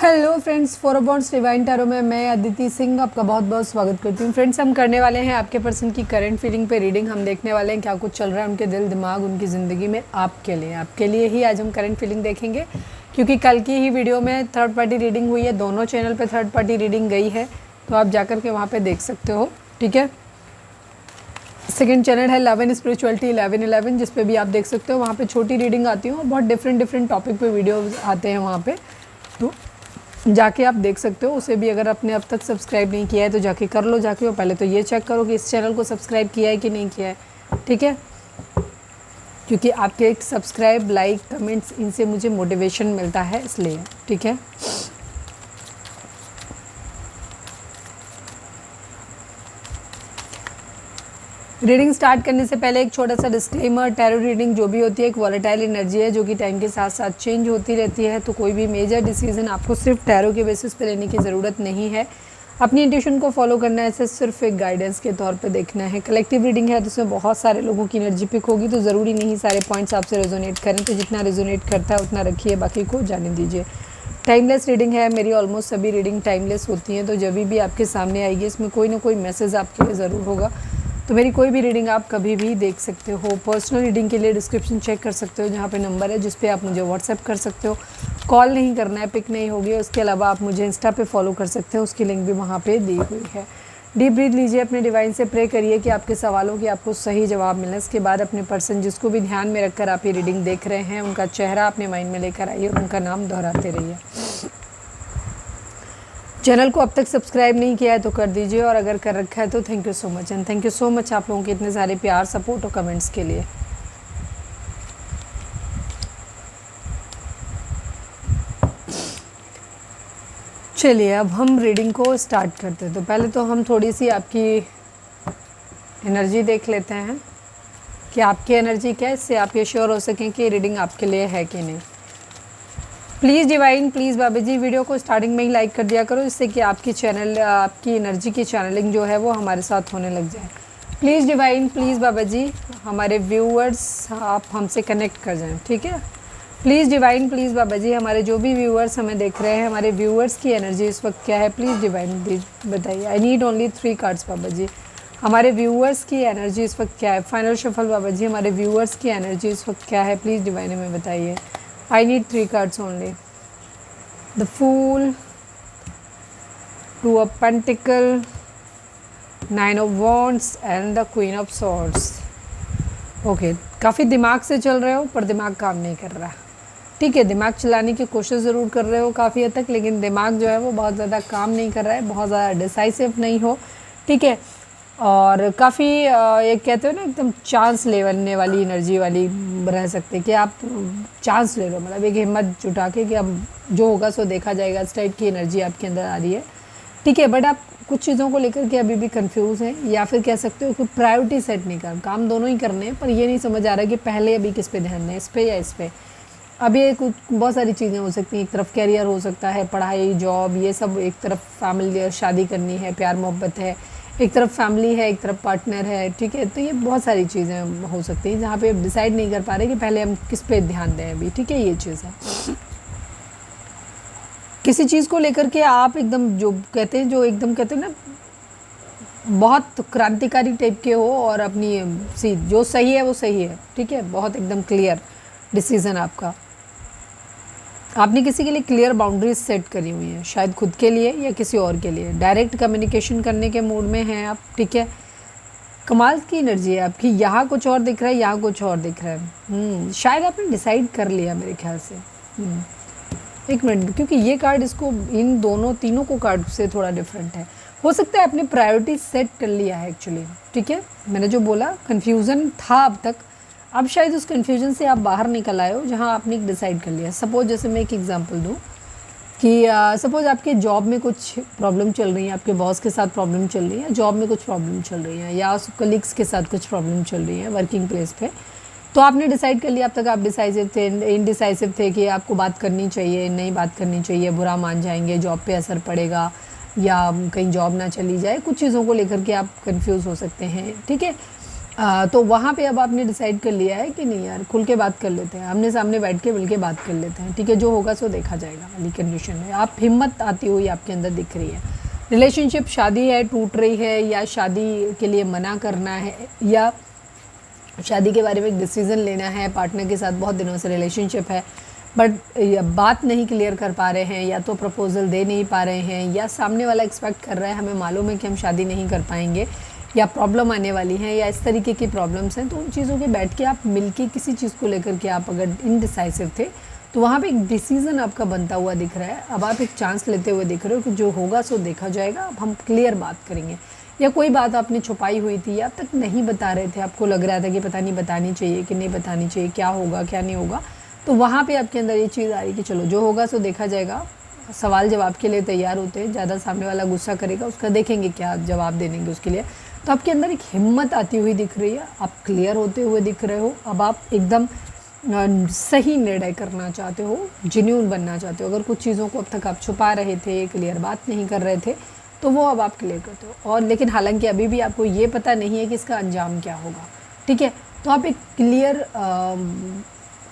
Hello friends, फोरोबॉन्ड्स divine tarot में मैं अदिति सिंह आपका बहुत बहुत स्वागत करती हूँ। फ्रेंड्स, हम करने वाले हैं आपके पर्सन की करंट फीलिंग पे रीडिंग। हम देखने वाले हैं क्या कुछ चल रहा है उनके दिल दिमाग उनकी ज़िंदगी में आपके लिए ही आज हम करंट फीलिंग देखेंगे, क्योंकि कल की ही वीडियो में थर्ड पार्टी रीडिंग हुई है। दोनों चैनल पर थर्ड पार्टी रीडिंग गई है, तो आप जाकर के वहाँ पर देख सकते हो। ठीक है, सेकंड चैनल है लव एंड स्पिरिचुअलिटी 1111, जिस पे भी आप देख सकते हो। वहाँ पे छोटी रीडिंग आती है और बहुत डिफरेंट टॉपिक पे वीडियोस आते हैं वहाँ पे, तो जाके आप देख सकते हो। उसे भी अगर आपने अब तक सब्सक्राइब नहीं किया है तो जाके कर लो। जाके वो पहले तो ये चेक करो कि इस चैनल को सब्सक्राइब किया है कि नहीं किया है। ठीक है, क्योंकि आपके एक सब्सक्राइब, लाइक, कमेंट्स, इनसे मुझे मोटिवेशन मिलता है, इसलिए। ठीक है, रीडिंग स्टार्ट करने से पहले एक छोटा सा डिस्क्लेमर। टैरो रीडिंग जो भी होती है एक वॉलेटाइल एनर्जी है जो कि टाइम के साथ साथ चेंज होती रहती है, तो कोई भी मेजर डिसीजन आपको सिर्फ टैरो के बेसिस पे लेने की ज़रूरत नहीं है। अपनी इंट्यूशन को फॉलो करना है, इसे सिर्फ एक गाइडेंस के तौर पे देखना है। कलेक्टिव रीडिंग है तो इसमें बहुत सारे लोगों की एनर्जी पिक होगी, तो ज़रूरी नहीं सारे पॉइंट्स आपसे रेजोनेट करें, तो जितना रेजोनेट करता है उतना रखिए, बाकी को जाने दीजिए। टाइमलेस रीडिंग है, मेरी ऑलमोस्ट सभी रीडिंग टाइमलेस होती हैं, तो जब भी आपके सामने आएगी इसमें कोई ना कोई मैसेज आपके लिए ज़रूर होगा। तो मेरी कोई भी रीडिंग आप कभी भी देख सकते हो। पर्सनल रीडिंग के लिए डिस्क्रिप्शन चेक कर सकते हो, जहाँ पे नंबर है जिस पे आप मुझे व्हाट्सएप कर सकते हो। कॉल नहीं करना है, पिक नहीं होगी। उसके अलावा आप मुझे इंस्टा पे फॉलो कर सकते हो, उसकी लिंक भी वहाँ पे दी हुई है। डीप ब्रीथ लीजिए, अपने डिवाइन से प्रे करिए कि आपके सवालों की आपको सही जवाब मिले। इसके बाद अपने पर्सन जिसको भी ध्यान में रखकर आप ये रीडिंग देख रहे हैं उनका चेहरा अपने माइंड में लेकर आइए और उनका नाम दोहराते रहिए। चैनल को अब तक सब्सक्राइब नहीं किया है तो कर दीजिए, और अगर कर रखा है तो thank you so much. And thank you so much आप लोगों के इतने सारे प्यार, सपोर्ट और कमेंट्स के लिए। चलिए अब हम रीडिंग को स्टार्ट करते हैं। तो पहले तो हम थोड़ी सी आपकी एनर्जी देख लेते हैं कि आपकी एनर्जी क्या है, इससे आप ये श्योर हो सकें कि रीडिंग आपके लिए है कि नहीं। Please divine, please Baba ji, video को स्टार्टिंग में ही लाइक कर दिया करो, जिससे कि आपकी एनर्जी की चैनलिंग जो है वो हमारे साथ होने लग जाए। Please divine, please Baba ji, हमारे व्यूअर्स आप हमसे कनेक्ट कर जाएं। ठीक है, please divine, please Baba ji, हमारे जो भी व्यूअर्स हमें देख रहे हैं, हमारे व्यूअर्स की एनर्जी इस वक्त क्या है, प्लीज़ डिवाइन बताइए। आई नीड ओनली 3 कार्ड्स बाबा जी। हमारे व्यूअर्स की एनर्जी इस वक्त क्या है। फाइनल शफल बाबा जी, हमारे व्यूअर्स की एनर्जी इस वक्त क्या है, प्लीज़ डिवाइन हमें बताइए। I need 3 cards only. The Fool, 2 of Pentacles, 9 of Wands and the Queen of Swords. Okay, काफ़ी दिमाग से चल रहे हो पर दिमाग काम नहीं कर रहा। ठीक है, दिमाग चलाने की कोशिश ज़रूर कर रहे हो काफ़ी हद तक, लेकिन दिमाग जो है वो बहुत ज़्यादा काम नहीं कर रहा है, बहुत ज़्यादा डिसाइसिव नहीं हो। ठीक है, और काफ़ी एक कहते हो ना एकदम चांस लेने वाली एनर्जी वाली रह सकते कि आप चांस ले लो, मतलब एक हिम्मत जुटा के कि अब जो होगा सो देखा जाएगा, इस टाइप की एनर्जी आपके अंदर आ रही है। ठीक है, बट आप कुछ चीज़ों को लेकर के अभी भी कंफ्यूज हैं, या फिर कह सकते हो कि प्रायोरिटी सेट नहीं कर, काम दोनों ही करने हैं पर ये नहीं समझ आ रहा कि पहले अभी किस पे ध्यान दें, इस पे या इस पे। अब ये कुछ बहुत सारी चीज़ें हो सकती हैं, एक तरफ कैरियर हो सकता है, पढ़ाई, जॉब, ये सब, एक तरफ फैमिली, शादी करनी है, प्यार मोहब्बत है, एक तरफ फैमिली है, एक तरफ पार्टनर है। ठीक है, तो ये बहुत सारी चीज़ें हो सकती हैं जहाँ पे आप डिसाइड नहीं कर पा रहे कि पहले हम किस पे ध्यान दें अभी। ठीक है, ये चीज़ है। किसी चीज़ को लेकर के आप एकदम जो कहते हैं, जो एकदम कहते हैं ना बहुत क्रांतिकारी टाइप के हो, और अपनी सी जो सही है वो सही है। ठीक है, बहुत एकदम क्लियर डिसीज़न आपका। आपने किसी के लिए क्लियर बाउंड्रीज सेट करी हुई हैं, शायद खुद के लिए या किसी और के लिए। डायरेक्ट कम्युनिकेशन करने के मूड में हैं आप। ठीक है, कमाल की एनर्जी है आपकी। यहाँ कुछ और दिख रहा है, यहाँ कुछ और दिख रहा है। शायद आपने डिसाइड कर लिया मेरे ख्याल से। एक मिनट, क्योंकि ये कार्ड इसको इन दोनों तीनों को कार्ड से थोड़ा डिफरेंट है। हो सकता है आपने प्रायोरिटी सेट कर लिया है एक्चुअली। ठीक है, मैंने जो बोला कन्फ्यूज़न था अब तक, अब शायद उस कन्फ्यूजन से आप बाहर निकल आए हो, जहाँ आपने एक डिसाइड कर लिया। सपोज जैसे मैं एक एग्जांपल दूँ कि सपोज आपके जॉब में कुछ प्रॉब्लम चल रही है, आपके बॉस के साथ प्रॉब्लम चल रही है, जॉब में कुछ प्रॉब्लम चल रही है, या कलीग्स के साथ कुछ प्रॉब्लम चल रही है वर्किंग प्लेस पे। तो आपने डिसाइड कर लिया, अब तक आप डिसाइसिव थे, इनडिसाइसिव थे कि आपको बात करनी चाहिए, नहीं बात करनी चाहिए, बुरा मान जाएंगे, जॉब पे असर पड़ेगा, या कहीं जॉब ना चली जाए। कुछ चीज़ों को लेकर के आप कंफ्यूज हो सकते हैं। ठीक है, तो वहाँ पे अब आपने डिसाइड कर लिया है कि नहीं यार खुल के बात कर लेते हैं, आमने सामने बैठ के मिल के बात कर लेते हैं, ठीक है, जो होगा सो देखा जाएगा वाली कंडीशन में आप हिम्मत आती हुई आपके अंदर दिख रही है। रिलेशनशिप शादी है टूट रही है, या शादी के लिए मना करना है, या शादी के बारे में एक डिसीज़न लेना है, पार्टनर के साथ बहुत दिनों से रिलेशनशिप है बट बात नहीं क्लियर कर पा रहे हैं, या तो प्रपोजल दे नहीं पा रहे हैं, या सामने वाला एक्सपेक्ट कर रहा है हमें मालूम है कि हम शादी नहीं कर पाएंगे, या प्रॉब्लम आने वाली है, या इस तरीके की प्रॉब्लम्स हैं। तो उन चीज़ों के बैठ के आप मिलके किसी चीज़ को लेकर के आप अगर इनडिसाइसिव थे तो वहाँ पे एक डिसीज़न आपका बनता हुआ दिख रहा है। अब आप एक चांस लेते हुए दिख रहे हो कि जो होगा सो देखा जाएगा, अब हम क्लियर बात करेंगे। या कोई बात आपने छुपाई हुई थी या अब तक नहीं बता रहे थे, आपको लग रहा था कि पता नहीं बतानी चाहिए कि नहीं बतानी चाहिए, क्या होगा क्या नहीं होगा, तो वहाँ पे आपके अंदर ये चीज़ आ रही कि चलो जो होगा सो देखा जाएगा। सवाल जवाब के लिए तैयार होते हैं, ज़्यादा सामने वाला गुस्सा करेगा उसका देखेंगे क्या जवाब देने उसके लिए। तो आपके अंदर एक हिम्मत आती हुई दिख रही है, आप क्लियर होते हुए दिख रहे हो। अब आप एकदम सही निर्णय करना चाहते हो, जेन्युइन बनना चाहते हो। अगर कुछ चीज़ों को अब तक आप छुपा रहे थे, क्लियर बात नहीं कर रहे थे, तो वो अब आप क्लियर करते हो। और लेकिन हालांकि अभी भी आपको ये पता नहीं है कि इसका अंजाम क्या होगा, ठीक है। तो आप एक क्लियर,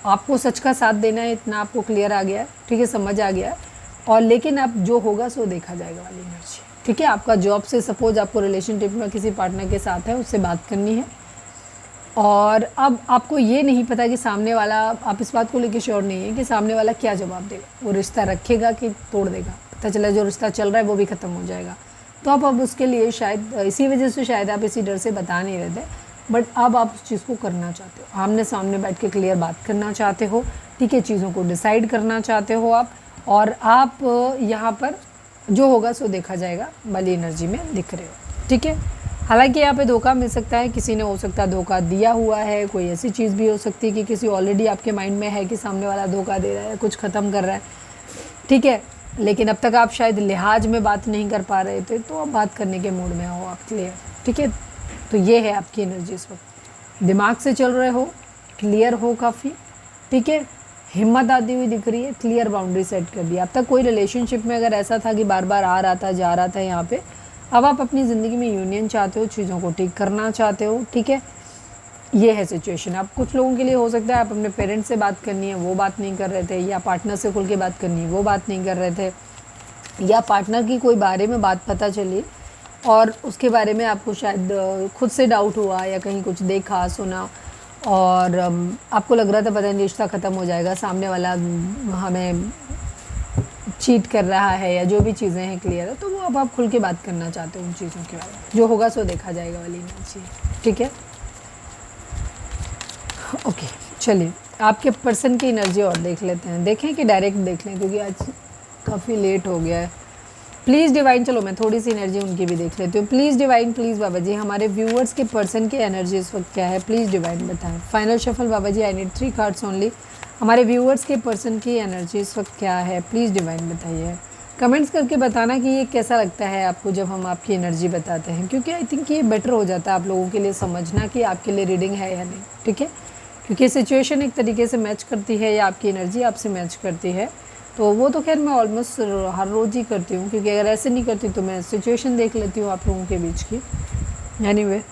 आपको सच का साथ देना है, इतना आपको क्लियर आ गया है, ठीक है, समझ आ गया है। और लेकिन अब जो होगा सो देखा जाएगा वाली एनर्जी, ठीक है। आपका जॉब से सपोज आपको रिलेशनशिप में किसी पार्टनर के साथ है, उससे बात करनी है, और अब आपको ये नहीं पता कि सामने वाला, आप इस बात को लेकर श्योर नहीं है कि सामने वाला क्या जवाब देगा, वो रिश्ता रखेगा कि तोड़ देगा। पता चला जो रिश्ता चल रहा है वो भी ख़त्म हो जाएगा। तो आप अब उसके लिए शायद इसी वजह से शायद आप इसी डर से बता नहीं रहे थे, बट अब आप उस चीज़ को करना चाहते हो, आमने सामने बैठ के क्लियर बात करना चाहते हो, ठीक है, चीज़ों को डिसाइड करना चाहते हो आप। और आप यहाँ पर जो होगा सो देखा जाएगा वाली एनर्जी में दिख रहे हो, ठीक है। हालांकि यहाँ पे धोखा मिल सकता है, किसी ने हो सकता है धोखा दिया हुआ है, कोई ऐसी चीज़ भी हो सकती है कि किसी ऑलरेडी आपके माइंड में है कि सामने वाला धोखा दे रहा है, कुछ ख़त्म कर रहा है, ठीक है। लेकिन अब तक आप शायद लिहाज में बात नहीं कर पा रहे थे, तो अब बात करने के मूड में हो आप, क्लियर, ठीक है। तो ये है आपकी एनर्जी इस वक्त, दिमाग से चल रहे हो, क्लियर हो काफ़ी, ठीक है, हिम्मत आती हुई दिख रही है, क्लियर बाउंड्री सेट कर दी। अब तक कोई रिलेशनशिप में अगर ऐसा था कि बार बार आ रहा था जा रहा था यहाँ पे, अब आप अपनी ज़िंदगी में यूनियन चाहते हो, चीज़ों को ठीक करना चाहते हो, ठीक है। ये है सिचुएशन। अब कुछ लोगों के लिए हो सकता है आप अपने पेरेंट्स से बात करनी है, वो बात नहीं कर रहे थे, या पार्टनर से खुल के बात करनी है, वो बात नहीं कर रहे थे, या पार्टनर की कोई बारे में बात पता चली और उसके बारे में आपको शायद खुद से डाउट हुआ, या कहीं कुछ देखा सुना और आपको लग रहा था पता नहीं रिश्ता ख़त्म हो जाएगा, सामने वाला हमें चीट कर रहा है, या जो भी चीज़ें हैं क्लियर है, तो वो अब आप खुल के बात करना चाहते हो उन चीज़ों के बारे में। जो होगा सो देखा जाएगा वाली एनर्जी, ठीक है। ओके, चलिए आपके पर्सन की एनर्जी और देख लेते हैं, देखें कि डायरेक्ट देख लें, क्योंकि आज काफ़ी लेट हो गया है। प्लीज़ डिवाइन, चलो मैं थोड़ी सी एनर्जी उनकी भी देख लेती हूँ। Please divine, please Baba ji, हमारे व्यूअर्स के पर्सन की एनर्जी इस वक्त क्या है, प्लीज़ डिवाइन बताएं। Final shuffle Baba ji, I need 3 cards only. हमारे व्यूअर्स के पर्सन की एनर्जी इस वक्त क्या है, प्लीज़ डिवाइन बताइए। कमेंट्स करके बताना कि ये कैसा लगता है आपको जब हम आपकी एनर्जी बताते हैं, क्योंकि आई थिंक ये बेटर हो जाता है आप लोगों के लिए समझना कि आपके लिए रीडिंग है या नहीं, ठीक है। क्योंकि सिचुएशन एक तरीके से मैच करती है, या आपकी एनर्जी आपसे मैच करती है, तो वो तो खैर मैं ऑलमोस्ट हर रोज़ ही करती हूँ, क्योंकि अगर ऐसे नहीं करती तो मैं सिचुएशन देख लेती हूँ आप लोगों के बीच की। एनीवे,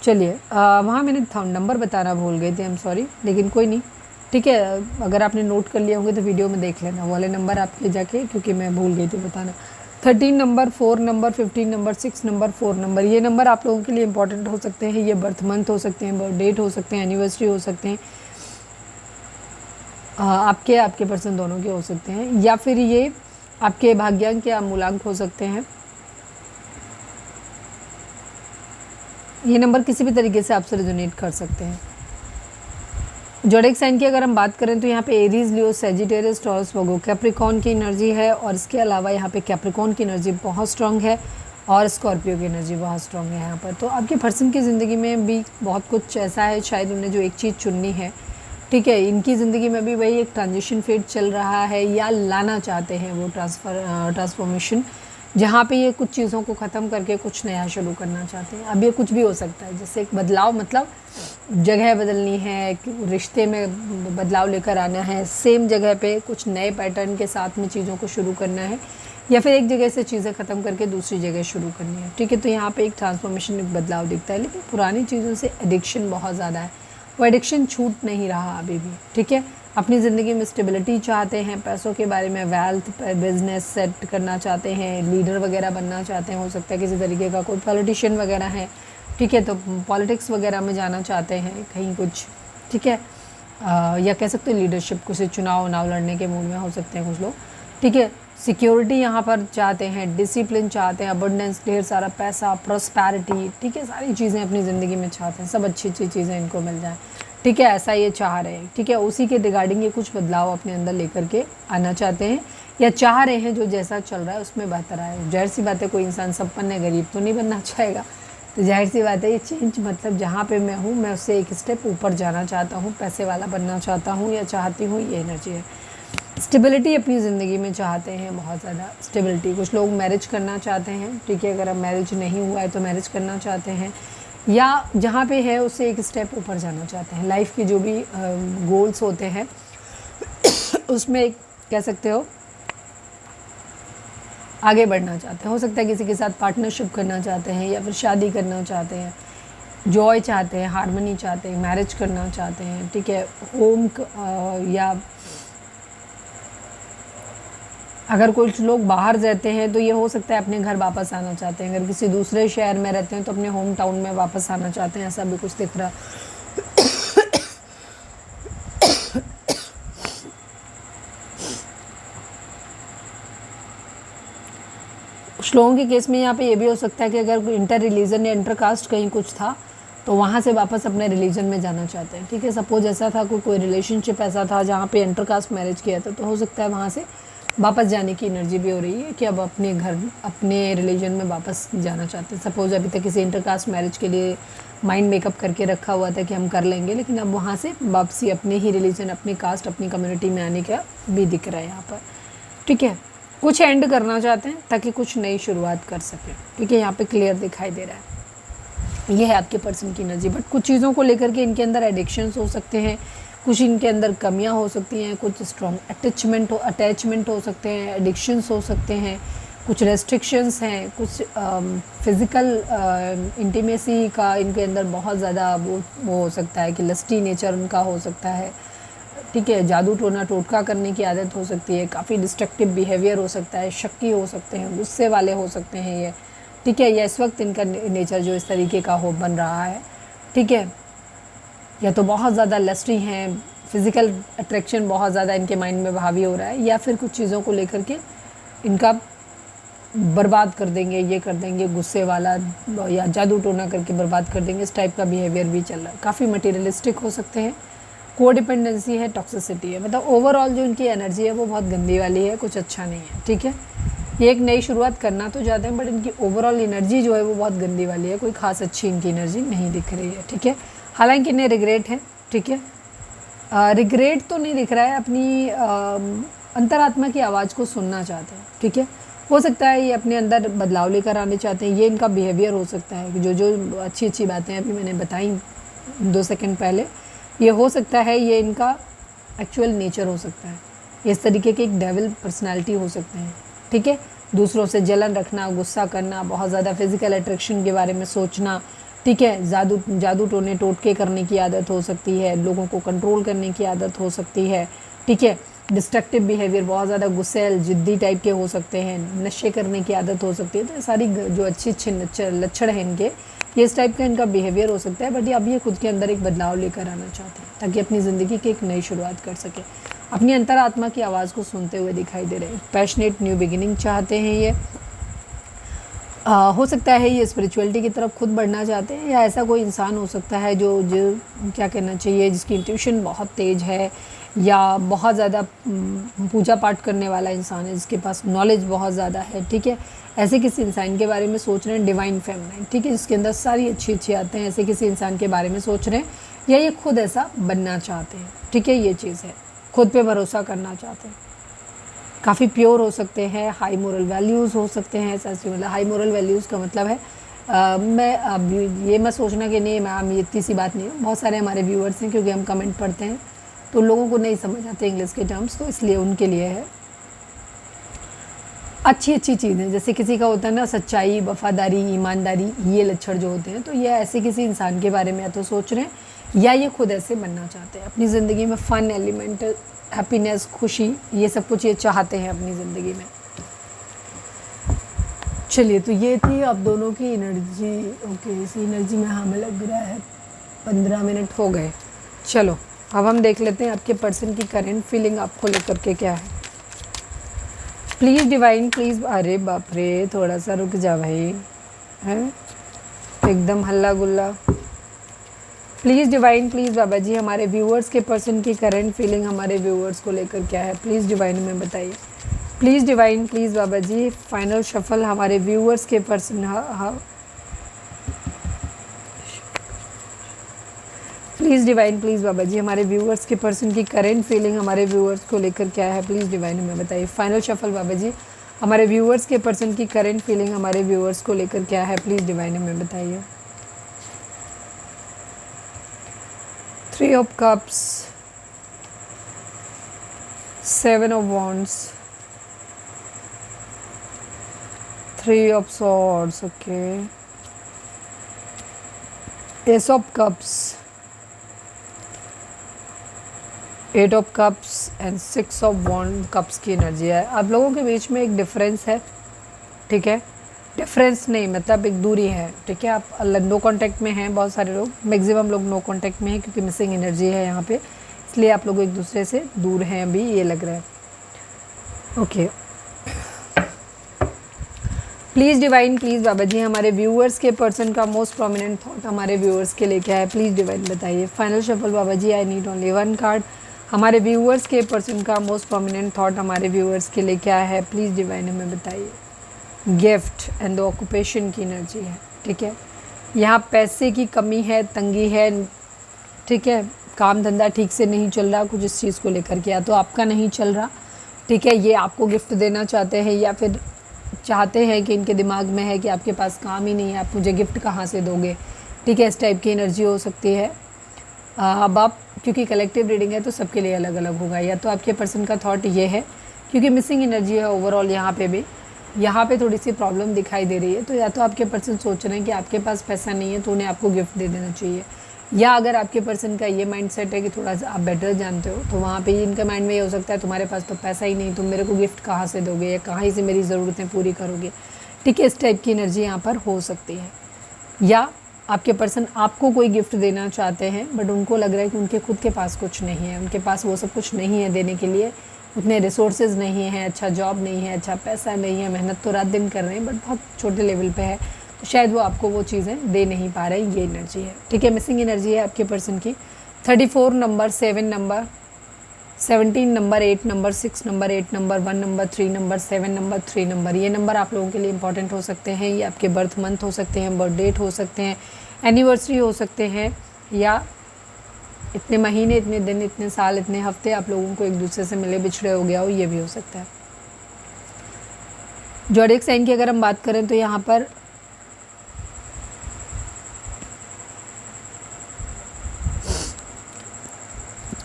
चलिए वहाँ मैंने नंबर बताना भूल गई थी, आई एम सॉरी, लेकिन कोई नहीं, ठीक है। अगर आपने नोट कर लिया होंगे तो वीडियो में देख लेना वो वाले नंबर आपके जाके, क्योंकि मैं भूल गई थी बताना। 13 number, 4 number, 15 number, 6 number, 4 number, ये नंबर आप लोगों के लिए इंपॉर्टेंट हो सकते हैं। ये बर्थ मंथ हो सकते हैं, बर्थ डेट हो सकते हैं, एनिवर्सरी हो सकते हैं, आपके पर्सन दोनों के हो सकते हैं, या फिर ये आपके भाग्यांक या मूलांक हो सकते हैं। ये नंबर किसी भी तरीके से आपसे रेजोनेट कर सकते हैं। जोडिक साइन की अगर हम बात करें तो यहाँ पे एरीज, लियो, सेजिटेरियस, टॉरस, वर्गो, कैप्रिकॉर्न की एनर्जी है, और इसके अलावा यहाँ पे कैप्रिकॉर्न की एनर्जी बहुत स्ट्रांग है, और स्कॉर्पियो की एनर्जी बहुत स्ट्रांग है यहाँ पर। तो आपके पर्सन की ज़िंदगी में भी बहुत कुछ ऐसा है, शायद उन्हें जो एक चीज़ चुननी है, ठीक है। इनकी ज़िंदगी में भी वही एक ट्रांजिशन फेज चल रहा है, या लाना चाहते हैं वो ट्रांसफॉर्मेशन, जहाँ पे ये कुछ चीज़ों को ख़त्म करके कुछ नया शुरू करना चाहते हैं। अब ये कुछ भी हो सकता है, जैसे एक बदलाव, मतलब जगह बदलनी है, रिश्ते में बदलाव लेकर आना है, सेम जगह पे कुछ नए पैटर्न के साथ में चीज़ों को शुरू करना है, या फिर एक जगह से चीज़ें ख़त्म करके दूसरी जगह शुरू करनी है, ठीक है। तो यहाँ पे एक ट्रांसफॉर्मेशन, एक बदलाव दिखता है, लेकिन पुरानी चीज़ों से एडिक्शन बहुत ज़्यादा है, वो एडिक्शन छूट नहीं रहा अभी भी, ठीक है। अपनी ज़िंदगी में स्टेबिलिटी चाहते हैं, पैसों के बारे में, वेल्थ, बिजनेस सेट करना चाहते हैं, लीडर वगैरह बनना चाहते हैं, हो सकता है किसी तरीके का कोई पॉलिटिशियन वगैरह है, ठीक है, तो पॉलिटिक्स वगैरह में जाना चाहते हैं कहीं कुछ, ठीक है। या कह सकते हैं लीडरशिप, किसी चुनाव लड़ने के मूड में हो सकते हैं कुछ लोग, ठीक है। सिक्योरिटी यहाँ पर चाहते हैं, डिसिप्लिन चाहते हैं, अबंडेंस, ढेर सारा पैसा, प्रॉस्पेरिटी, ठीक है, सारी चीज़ें अपनी ज़िंदगी में चाहते हैं, सब अच्छी अच्छी चीज़ें इनको मिल जाएं, ठीक है, ऐसा ये चाह रहे हैं, ठीक है। उसी के रिगार्डिंग ये कुछ बदलाव अपने अंदर लेकर के आना चाहते हैं, या चाह रहे हैं जो जैसा चल रहा है उसमें बेहतर आए। जाहिर सी बात है, कोई इंसान संपन्न गरीब तो नहीं बनना चाहेगा, तो जाहिर सी बात है ये चेंज मतलब जहाँ पे मैं हूँ मैं उससे एक स्टेप ऊपर जाना चाहता हूँ, पैसे वाला बनना चाहता हूँ या चाहती हूँ, ये एनर्जी है। स्टेबिलिटी अपनी ज़िंदगी में चाहते हैं, बहुत ज़्यादा स्टेबिलिटी। कुछ लोग मैरिज करना चाहते हैं, ठीक है, अगर अब मैरिज नहीं हुआ है तो मैरिज करना चाहते हैं, या जहाँ पे है उससे एक स्टेप ऊपर जाना चाहते हैं। लाइफ की जो भी गोल्स होते हैं उसमें एक कह सकते हो आगे बढ़ना चाहते हैं, हो सकता है किसी के साथ पार्टनरशिप करना चाहते हैं, या फिर शादी करना चाहते हैं, जॉय चाहते हैं, हार्मनी चाहते हैं, मैरिज करना चाहते हैं, ठीक है। होम या अगर कुछ लोग बाहर रहते हैं तो ये हो सकता है अपने घर वापस आना चाहते हैं, अगर किसी दूसरे शहर में रहते हैं तो अपने होम टाउन में वापस आना चाहते हैं, ऐसा भी कुछ दिख रहा है। कुछ लोगों के केस में यहाँ पे ये भी हो सकता है कि अगर इंटर रिलीजन या इंटर कास्ट कहीं कुछ था तो वहाँ से वापस अपने रिलीजन में जाना चाहते हैं, ठीक है। सपोज ऐसा था कोई रिलेशनशिप ऐसा था जहाँ पे इंटर कास्ट मैरिज किया था, तो हो सकता है वहाँ से वापस जाने की एनर्जी भी हो रही है कि अब अपने घर, अपने रिलीजन में वापस जाना चाहते हैं। सपोज अभी तक किसी इंटर कास्ट मैरिज के लिए माइंड मेकअप करके रखा हुआ था कि हम कर लेंगे, लेकिन अब वहाँ से वापसी अपने ही रिलीजन, अपनी कास्ट, अपनी कम्युनिटी में आने का भी दिख रहा है यहाँ पर, ठीक है। कुछ एंड करना चाहते हैं ताकि कुछ नई शुरुआत कर सकें, ठीक है, यहाँ पे क्लियर दिखाई दे रहा है। ये है आपके पर्सन की एनर्जी। बट कुछ चीज़ों को लेकर के इनके अंदर एडिक्शंस हो सकते हैं, कुछ इनके अंदर कमियां हो सकती हैं, कुछ स्ट्रॉन्ग अटैचमेंट हो सकते हैं, एडिक्शंस हो सकते हैं, कुछ रेस्ट्रिक्शंस हैं, कुछ फिज़िकल इंटीमेसी का इनके अंदर बहुत ज़्यादा वो हो सकता है कि लस्टी नेचर उनका हो सकता है, ठीक है। जादू टोना टोटका करने की आदत हो सकती है, काफ़ी डिस्ट्रक्टिव बिहेवियर हो सकता है, शक्की हो सकते हैं, गुस्से वाले हो सकते हैं ये, ठीक है। या इस वक्त इनका नेचर जो इस तरीके का हो बन रहा है, ठीक है। या तो बहुत ज़्यादा लस्टी हैं, फिज़िकल अट्रैक्शन बहुत ज़्यादा इनके माइंड में हावी हो रहा है, या फिर कुछ चीज़ों को लेकर के इनका बर्बाद कर देंगे, ये कर देंगे, गुस्से वाला या जादू टोना करके बर्बाद कर देंगे, इस टाइप का बिहेवियर भी चल रहा है। काफ़ी मटीरियलिस्टिक हो सकते हैं, कोडिपेंडेंसी है, टॉक्सिसिटी है, मतलब ओवरऑल जो इनकी एनर्जी है वो बहुत गंदी वाली है, कुछ अच्छा नहीं है, ठीक है। ये एक नई शुरुआत करना तो चाहते हैं, बट इनकी ओवरऑल एनर्जी जो है वो बहुत गंदी वाली है, कोई खास अच्छी इनकी एनर्जी नहीं दिख रही है, ठीक है। हालांकि इन्हें रिग्रेट है, ठीक है। रिग्रेट तो नहीं दिख रहा है, अपनी अंतरात्मा की आवाज़ को सुनना चाहते हैं, ठीक है। हो सकता है ये अपने अंदर बदलाव लेकर आने चाहते हैं, ये इनका बिहेवियर हो सकता है कि जो अच्छी अच्छी बातें अभी मैंने बताई 2 सेकंड पहले, ये हो सकता है ये इनका एक्चुअल नेचर हो सकता है, इस तरीके के एक डेविल पर्सनालिटी हो सकते हैं, ठीक है। दूसरों से जलन रखना, गुस्सा करना, बहुत ज़्यादा फिजिकल अट्रैक्शन के बारे में सोचना, ठीक है। जादू टोने टोटके करने की आदत हो सकती है, लोगों को कंट्रोल करने की आदत हो सकती है, ठीक है। डिस्ट्रक्टिव बिहेवियर, बहुत ज़्यादा गुस्सैल जिद्दी टाइप के हो सकते हैं, नशे करने की आदत हो सकती है। तो सारी जो अच्छे अच्छे लक्षण हैं इनके, ये इस टाइप का इनका बिहेवियर हो सकता है। बट ये अब ये खुद के अंदर एक बदलाव लेकर आना चाहते हैं ताकि अपनी ज़िंदगी की एक नई शुरुआत कर सके, अपनी अंतरात्मा की आवाज़ को सुनते हुए दिखाई दे रहे हैं। पैशनेट न्यू बिगिनिंग चाहते हैं ये, हो सकता है ये स्पिरिचुअलिटी की तरफ खुद बढ़ना चाहते हैं, या ऐसा कोई इंसान हो सकता है जो क्या कहना चाहिए, जिसकी इंट्यूशन बहुत तेज़ है, या बहुत ज़्यादा पूजा पाठ करने वाला इंसान है, जिसके पास नॉलेज बहुत ज़्यादा है, ठीक है। ऐसे किसी इंसान के बारे में सोच रहे हैं, डिवाइन फेमिनाइन, ठीक है, जिसके अंदर सारी अच्छी अच्छी आते हैं, ऐसे किसी इंसान के बारे में सोच रहे हैं, या ये खुद ऐसा बनना चाहते हैं, ठीक है। ये चीज़ है, खुद पे भरोसा करना चाहते हैं, काफ़ी प्योर हो सकते हैं, हाई मोरल वैल्यूज़ हो सकते हैं। ऐसा मतलब हाई मोरल वैल्यूज़ का मतलब है मैं अब ये मत सोचना कि नहीं मैम ये इतनी सी बात नहीं है, बहुत सारे हमारे व्यूअर्स हैं, क्योंकि हम कमेंट पढ़ते हैं तो लोगों को नहीं समझ आते इंग्लिश के टर्म्स, तो इसलिए उनके लिए है। अच्छी अच्छी चीज़ें, जैसे किसी का होता है ना सच्चाई, वफादारी, ईमानदारी, ये लक्षण जो होते हैं, तो ये ऐसे किसी इंसान के बारे में या तो सोच रहे हैं या ये खुद ऐसे बनना चाहते हैं। अपनी ज़िंदगी में फ़न एलिमेंट, हैप्पीनेस, खुशी, ये सब कुछ ये चाहते हैं अपनी ज़िंदगी में। चलिए, तो ये थी आप दोनों की एनर्जी। ओके, इस एनर्जी में हमें लग रहा है 15 मिनट हो गए। चलो अब हम देख लेते हैं आपके पर्सन की करेंट फीलिंग आपको लेकर के क्या है। Please divine please. अरे बाप रे, थोड़ा सा रुक जा भाई, हैं एकदम हल्ला गुल्ला। Please divine please Baba ji, हमारे व्यूअर्स के पर्सन की करंट फीलिंग हमारे व्यूअर्स को लेकर क्या है, प्लीज़ डिवाइन में बताइए। Please divine please Baba ji, final shuffle हमारे व्यूअर्स के person. Please divine please Baba ji, हमारे व्यूअर्स के पर्सन की करंट फीलिंग हमारे व्यूअर्स को लेकर क्या है, प्लीज़ डिवाइन में बताइए। फाइनल शफल बाबा जी, हमारे व्यूअर्स के पर्सन की करंट फीलिंग हमारे व्यूअर्स को लेकर क्या है, प्लीज़ डिवाइन में बताइए। 3 of cups, 7 of wands, 3 of swords, okay, ace of cups, 8 of cups and 6 of wand cups की एनर्जी है। आप लोगों के बीच में एक डिफरेंस है, ठीक है, डिफरेंस नहीं मतलब एक दूरी है, ठीक है। आप नो कांटेक्ट में हैं, बहुत सारे लोग, मैक्सिमम लोग नो कांटेक्ट में हैं क्योंकि मिसिंग एनर्जी है यहाँ पे, इसलिए आप लोग एक दूसरे से दूर हैं अभी, ये लग रहा है। Okay, please divine please Baba ji, हमारे व्यूअर्स के पर्सन का मोस्ट प्रोमिनेंट थॉट हमारे व्यूअर्स के लिए क्या है, प्लीज़ डिवाइन बताइए। Final shuffle Baba ji, I need only 1 card. हमारे व्यूअर्स के पर्सन का मोस्ट प्रोमिनेंट थॉट हमारे व्यूअर्स के लिए क्या है, प्लीज़ डिवाइन हमें बताइए। गिफ्ट एंड द ऑक्यूपेशन की एनर्जी है, ठीक है। यहाँ पैसे की कमी है, तंगी है, ठीक है, काम धंधा ठीक से नहीं चल रहा, कुछ इस चीज़ को लेकर के, या तो आपका नहीं चल रहा, ठीक है, ये आपको गिफ्ट देना चाहते हैं या फिर चाहते हैं कि इनके दिमाग में है कि आपके पास काम ही नहीं है, आप मुझे गिफ्ट कहाँ से दोगे, ठीक है, इस टाइप की एनर्जी हो सकती है। अब आप, क्योंकि कलेक्टिव रीडिंग है तो सबके लिए अलग अलग होगा, या तो आपके पर्सन का थॉट ये है, क्योंकि मिसिंग एनर्जी है ओवरऑल यहाँ पे भी, यहाँ पे थोड़ी सी प्रॉब्लम दिखाई दे रही है, तो या तो आपके पर्सन सोच रहे हैं कि आपके पास पैसा नहीं है तो उन्हें आपको गिफ्ट दे देना चाहिए, या अगर आपके पर्सन का ये माइंडसेट है कि थोड़ा सा आप बेटर जानते हो, तो वहाँ पे इनका माइंड में ये हो सकता है तुम्हारे पास तो पैसा ही नहीं, तुम मेरे को गिफ्ट कहाँ से दोगे या कहाँ से मेरी ज़रूरतें पूरी करोगे, ठीक है, इस टाइप की एनर्जी यहाँ पर हो सकती है। या आपके पर्सन आपको कोई गिफ्ट देना चाहते हैं बट उनको लग रहा है कि उनके खुद के पास कुछ नहीं है, उनके पास वो सब कुछ नहीं है देने के लिए, उतने रिसोर्सेज नहीं है, अच्छा जॉब नहीं है, अच्छा पैसा नहीं है, मेहनत तो रात दिन कर रहे हैं बट बहुत छोटे लेवल पे है, तो शायद वो आपको वो चीज़ें दे नहीं पा रहे, ये एनर्जी है, ठीक है, मिसिंग एनर्जी है आपके पर्सन की। 34 number, 7 number, 17 number, 8 number, 6 number, 8 number, 1 number, 3 number, 7 number, 3 number, ये नंबर आप लोगों के लिए इंपॉर्टेंट हो सकते हैं। ये आपके बर्थ मंथ हो सकते हैं, बर्थ डेट हो सकते हैं, एनिवर्सरी हो सकते हैं, या इतने महीने, इतने दिन, इतने साल, इतने हफ्ते आप लोगों को एक दूसरे से मिले बिछड़े हो गया हो, ये भी हो सकता है। ज़ोडिएक साइन की अगर हम बात करें तो यहाँ पर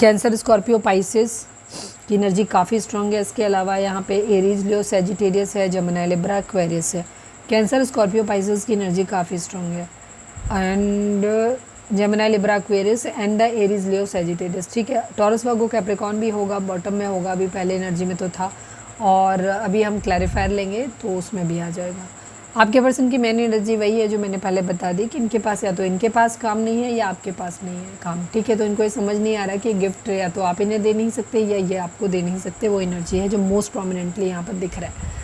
कैंसर, स्कॉर्पियो, पाइसेस की एनर्जी काफ़ी स्ट्रॉन्ग है। इसके अलावा यहाँ पे एरीज, लियो, सैजिटेरियस है, जमुना, लिब्रा, एक्वेरियस है। कैंसर, स्कॉर्पियो, पाइसेस की एनर्जी काफ़ी स्ट्रॉन्ग है, and Jamuna, Libra, Aquarius and the Aries, Leo, Sagittarius, ठीक है। टॉरस, वर्गो, कैप्रिकॉर्न भी होगा, बॉटम में होगा, अभी पहले एनर्जी में तो था, और अभी हम क्लैरिफायर लेंगे तो उसमें भी आ जाएगा। आपके पर्सन की मेन एनर्जी वही है जो मैंने पहले बता दी कि इनके पास या तो इनके पास काम नहीं है या आपके पास नहीं है काम, ठीक है। तो इनको ये समझ नहीं आ रहा कि गिफ्ट या तो आप इन्हें दे नहीं सकते या ये आपको दे नहीं सकते, वो एनर्जी है जो मोस्ट प्रोमिनेंटली यहाँ पर दिख रहा है।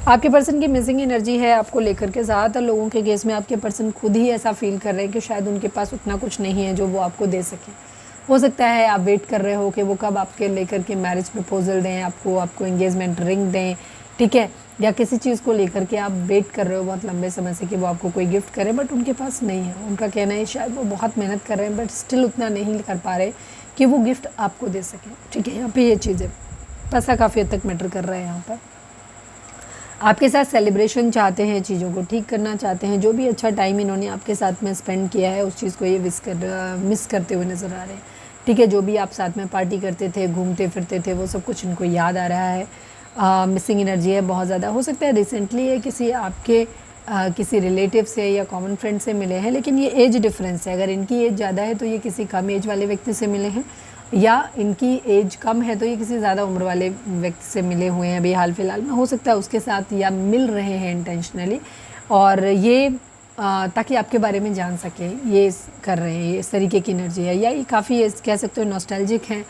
आपके पर्सन की मिसिंग एनर्जी है आपको लेकर के। ज़्यादातर लोगों के केस में आपके पर्सन खुद ही ऐसा फील कर रहे हैं कि शायद उनके पास उतना कुछ नहीं है जो वो आपको दे सकें। हो सकता है आप वेट कर रहे हो कि वो कब आपके लेकर के मैरिज प्रपोजल दें, आपको एंगेजमेंट रिंग दें, ठीक है, या किसी चीज़ को लेकर के आप वेट कर रहे हो बहुत लंबे समय से कि वो आपको कोई गिफ्ट करे, बट उनके पास नहीं है। उनका कहना है शायद वो बहुत मेहनत कर रहे हैं बट स्टिल उतना नहीं कर पा रहे कि वो गिफ्ट आपको दे सकें, ठीक है। यहाँ पे ये चीज़ें, पैसा काफ़ी हद तक मैटर कर रहा है यहाँ पर। आपके साथ सेलिब्रेशन चाहते हैं, चीज़ों को ठीक करना चाहते हैं, जो भी अच्छा टाइम इन्होंने आपके साथ में स्पेंड किया है उस चीज़ को ये मिस करते हुए नज़र आ रहे हैं, ठीक है। जो भी आप साथ में पार्टी करते थे, घूमते फिरते थे, वो सब कुछ इनको याद आ रहा है। मिसिंग एनर्जी है बहुत ज़्यादा। हो सकता है रिसेंटली है किसी आपके किसी रिलेटिव से या कॉमन फ्रेंड से मिले हैं, लेकिन ये एज डिफरेंस है। अगर इनकी एज ज़्यादा है तो ये किसी कम एज वाले व्यक्ति से मिले हैं, या इनकी एज कम है तो ये किसी ज़्यादा उम्र वाले व्यक्ति से मिले हुए हैं अभी हाल फिलहाल में। हो सकता है उसके साथ या मिल रहे हैं इंटेंशनली, और ये ताकि आपके बारे में जान सकें ये कर रहे हैं, ये इस तरीके की एनर्जी है। या ये काफ़ी कह सकते हो नॉस्टैल्जिक हैं,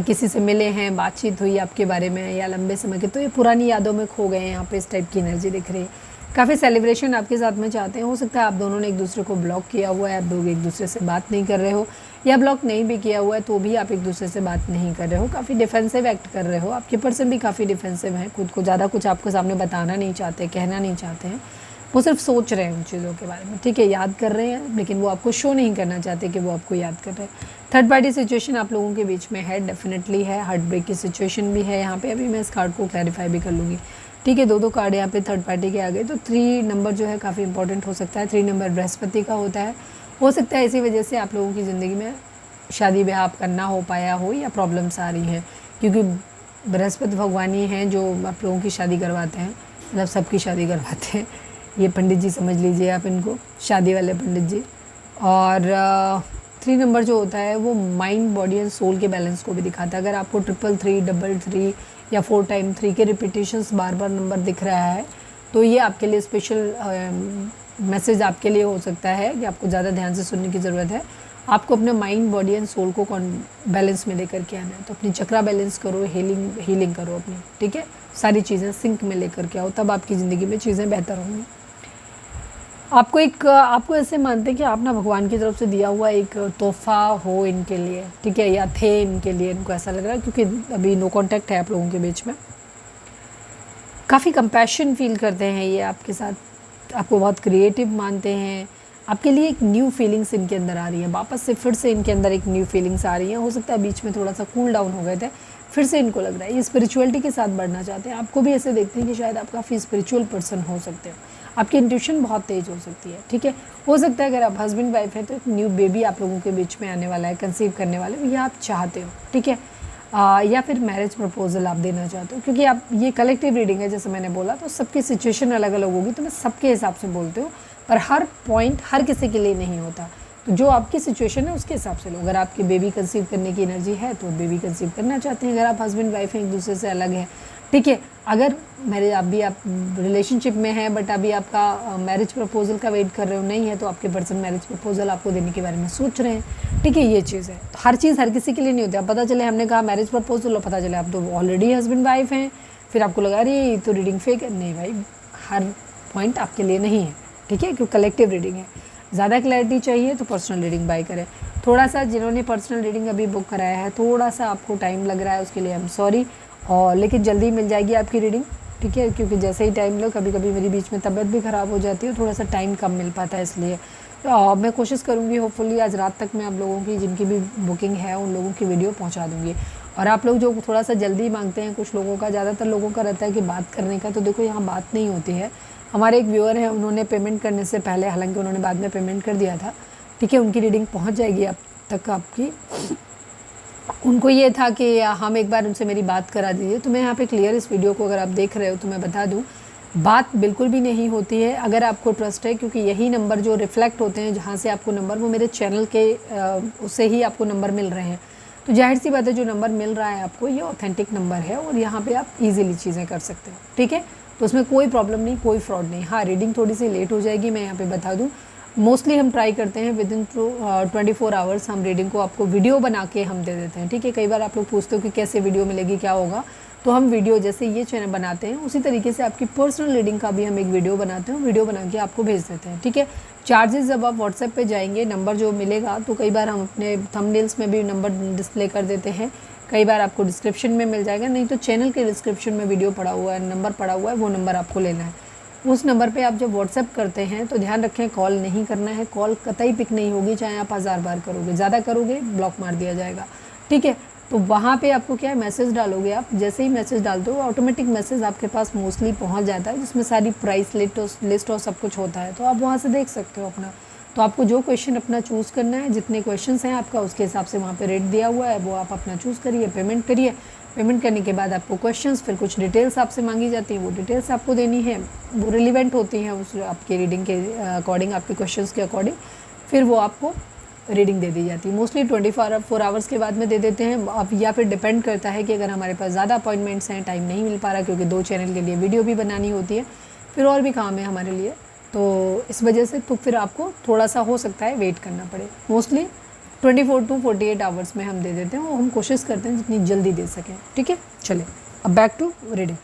किसी से मिले हैं, बातचीत हुई आपके बारे में या लंबे समय के, तो ये पुरानी यादों में खो गए हैं। यहाँ पे इस टाइप की एनर्जी दिख रही है। काफ़ी सेलिब्रेशन आपके साथ में चाहते हैं। हो सकता है आप दोनों ने एक दूसरे को ब्लॉक किया हुआ है, आप लोग एक दूसरे से बात नहीं कर रहे हो, या ब्लॉक नहीं भी किया हुआ है तो भी आप एक दूसरे से बात नहीं कर रहे हो। काफ़ी डिफेंसिव एक्ट कर रहे हो। आपके पर्सन भी काफ़ी डिफेंसिव हैं, खुद को ज़्यादा कुछ आपके सामने बताना नहीं चाहते, कहना नहीं चाहते हैं। वो सिर्फ सोच रहे हैं उन चीज़ों के बारे में, ठीक है, याद कर रहे हैं, लेकिन वो आपको शो नहीं करना चाहते कि वो आपको याद कर रहे हैं। थर्ड पार्टी सिचुएशन आप लोगों के बीच में है, डेफिनेटली है। हार्ट ब्रेक की सिचुएशन भी है यहाँ पे। अभी मैं इस कार्ड को क्लैरिफाई भी कर लूँगी, ठीक है। दो कार्ड यहाँ पे थर्ड पार्टी के आ गए। तो 3 नंबर जो है काफ़ी इंपॉर्टेंट हो सकता है। 3 नंबर बृहस्पति का होता है। हो सकता है इसी वजह से आप लोगों की ज़िंदगी में शादी ब्याह आप करना हो पाया हो, या प्रॉब्लम्स आ रही हैं, क्योंकि बृहस्पति भगवान ही हैं जो आप लोगों की शादी करवाते हैं, मतलब सबकी शादी करवाते हैं। ये पंडित जी समझ लीजिए आप इनको, शादी वाले पंडित जी। और 3 नंबर जो होता है वो माइंड, बॉडी एंड सोल के बैलेंस को भी दिखाता है। अगर आपको 333, 333 या 4 टाइम 3 के रिपीटेशंस बार बार नंबर दिख रहा है तो ये आपके लिए स्पेशल मैसेज आपके लिए हो सकता है कि आपको ज़्यादा ध्यान से सुनने की ज़रूरत है। आपको अपने माइंड, बॉडी एंड सोल को बैलेंस में लेकर के आना है। तो अपनी चक्रा बैलेंस करो, हीलिंग करो अपनी, ठीक है। सारी चीज़ें सिंक में लेकर के आओ, तब आपकी ज़िंदगी में चीज़ें बेहतर होंगी। आपको ऐसे मानते हैं कि आप ना भगवान की तरफ से दिया हुआ एक तोहफा हो इनके लिए, ठीक है, या थे इनके लिए, इनको ऐसा लग रहा है, क्योंकि अभी नो कांटेक्ट है आप लोगों के बीच में। काफ़ी कंपैशन फील करते हैं ये आपके साथ, आपको बहुत क्रिएटिव मानते हैं। आपके लिए एक न्यू फीलिंग्स इनके अंदर आ रही है, वापस से फिर से इनके अंदर एक न्यू फीलिंग्स आ रही हैं। हो सकता है बीच में थोड़ा सा कूल डाउन हो गए थे, फिर से इनको लग रहा है ये स्पिरिचुअलिटी के साथ बढ़ना चाहते हैं। आपको भी ऐसे देखते हैं कि शायद आप काफ़ी स्पिरिचुअल पर्सन हो सकते हो, आपकी इंट्यूशन बहुत तेज हो सकती है, ठीक है। हो सकता है अगर आप हस्बैंड वाइफ हैं तो एक न्यू बेबी आप लोगों के बीच में आने वाला है, कंसीव करने वाले हो, या आप चाहते हो, ठीक है। या फिर मैरिज प्रपोजल आप देना चाहते हो, क्योंकि आप ये कलेक्टिव रीडिंग है जैसे मैंने बोला, तो सबकी सिचुएशन अलग अलग होगी, तो मैं सबके हिसाब से बोलती हूँ, पर हर पॉइंट हर किसी के लिए नहीं होता। तो जो आपकी सिचुएशन है उसके हिसाब से लो। अगर आपकी बेबी कंसीव करने की एनर्जी है तो बेबी कंसीव करना चाहते हैं। अगर आप हस्बैंड वाइफ हैं, एक दूसरे से अलग हैं, ठीक है। अगर आप रिलेशनशिप में हैं बट अभी आपका मैरिज प्रपोजल का वेट कर रहे हो, नहीं है, तो आपके पर्सन मैरिज प्रपोजल आपको देने के बारे में सोच रहे हैं, ठीक है। ये चीज़ है, तो हर चीज़ हर किसी के लिए नहीं होती। अब पता चले हमने कहा मैरिज प्रपोजल और पता चले आप तो ऑलरेडी हस्बैंड वाइफ हैं, फिर आपको लगा अरे ये तो रीडिंग फेक है। नहीं भाई, हर पॉइंट आपके लिए नहीं है, ठीक है, क्योंकि कलेक्टिव रीडिंग है। ज़्यादा क्लैरिटी चाहिए तो पर्सनल रीडिंग बाय करें। थोड़ा सा जिन्होंने पर्सनल रीडिंग अभी बुक कराया है, थोड़ा सा आपको टाइम लग रहा है, उसके लिए आई एम सॉरी, और लेकिन जल्दी मिल जाएगी आपकी रीडिंग, ठीक है। क्योंकि जैसे ही टाइम लो, कभी कभी मेरी बीच में तबीयत भी ख़राब हो जाती है, थोड़ा सा टाइम कम मिल पाता है, इसलिए तो मैं कोशिश करूँगी होपफुली आज रात तक मैं आप लोगों की जिनकी भी बुकिंग है उन लोगों की वीडियो पहुँचा दूँगी। और आप लोग जो थोड़ा सा जल्दी मांगते हैं, कुछ लोगों का, ज़्यादातर लोगों का रहता है कि बात करने का, तो देखो यहाँ बात नहीं होती है। हमारे एक व्यूअर हैं, उन्होंने पेमेंट करने से पहले, हालांकि उन्होंने बाद में पेमेंट कर दिया था, ठीक है, उनकी रीडिंग पहुंच जाएगी अब तक आपकी। उनको ये था कि हम एक बार उनसे मेरी बात करा दीजिए। तो मैं यहाँ पे क्लियर इस वीडियो को अगर आप देख रहे हो तो मैं बता दूँ, बात बिल्कुल भी नहीं होती है। अगर आपको ट्रस्ट है, क्योंकि यही नंबर जो रिफ्लेक्ट होते हैं जहाँ से आपको नंबर, वो मेरे चैनल के उससे ही आपको नंबर मिल रहे हैं, तो जाहिर सी बात है जो नंबर मिल रहा है आपको ये ऑथेंटिक नंबर है, और यहाँ पे आप इजीली चीज़ें कर सकते हो, ठीक है। तो उसमें कोई प्रॉब्लम नहीं, कोई फ्रॉड नहीं। हाँ, रीडिंग थोड़ी सी लेट हो जाएगी, मैं यहाँ पे बता दूँ। मोस्टली हम ट्राई करते हैं विद इन 24 आवर्स हम रीडिंग को आपको वीडियो बना के हम दे देते हैं, ठीक है। कई बार आप लोग पूछते हो कि कैसे वीडियो मिलेगी, क्या होगा, तो हम वीडियो जैसे ये चैनल बनाते हैं उसी तरीके से आपकी पर्सनल रीडिंग का भी हम एक वीडियो बनाते हैं, वीडियो बना के आपको भेज देते हैं, ठीक है। चार्जेस जब आप व्हाट्सएप पे जाएंगे, नंबर जो मिलेगा, तो कई बार हम अपने थंबनेल्स में भी नंबर डिस्प्ले कर देते हैं, कई बार आपको डिस्क्रिप्शन में मिल जाएगा, नहीं तो चैनल के डिस्क्रिप्शन में वीडियो पड़ा हुआ है, नंबर पड़ा हुआ है, वो नंबर आपको लेना है। उस नंबर पे आप जब व्हाट्सएप करते हैं तो ध्यान रखें कॉल नहीं करना है, कॉल कतई पिक नहीं होगी, चाहे आप 1000 बार करोगे, ज़्यादा करोगे ब्लॉक मार दिया जाएगा, ठीक है। तो वहाँ पे आपको क्या है, मैसेज डालोगे आप, जैसे ही मैसेज डालते हो ऑटोमेटिक मैसेज आपके पास मोस्टली पहुँच जाता है, जिसमें सारी प्राइस लिस्ट और सब कुछ होता है, तो आप वहाँ से देख सकते हो अपना। तो आपको जो क्वेश्चन अपना चूज़ करना है, जितने क्वेश्चंस हैं आपका उसके हिसाब से वहाँ पे रेट दिया हुआ है, वो आप अपना चूज़ करिए, पेमेंट करिए, पेमेंट करने के बाद आपको क्वेश्चंस, फिर कुछ डिटेल्स आपसे मांगी जाती हैं, वो डिटेल्स आपको देनी है, वो रिलेवेंट होती हैं उस आपके रीडिंग के अकॉर्डिंग, आपके क्वेश्चंस के अकॉर्डिंग, फिर वो आपको रीडिंग दे दी जाती है। मोस्टली 24 आवर्स के बाद में दे देते हैं आप, या फिर डिपेंड करता है कि अगर हमारे पास ज़्यादा अपॉइंटमेंट्स हैं, टाइम नहीं मिल पा रहा क्योंकि 2 चैनल के लिए वीडियो भी बनानी होती है, फिर और भी काम है हमारे लिए, तो इस वजह से तो फिर आपको थोड़ा सा हो सकता है वेट करना पड़े। मोस्टली 24 to 48 आवर्स में हम दे देते हैं, और हम कोशिश करते हैं जितनी जल्दी दे सकें। ठीक है, चले अब बैक टू रीडिंग।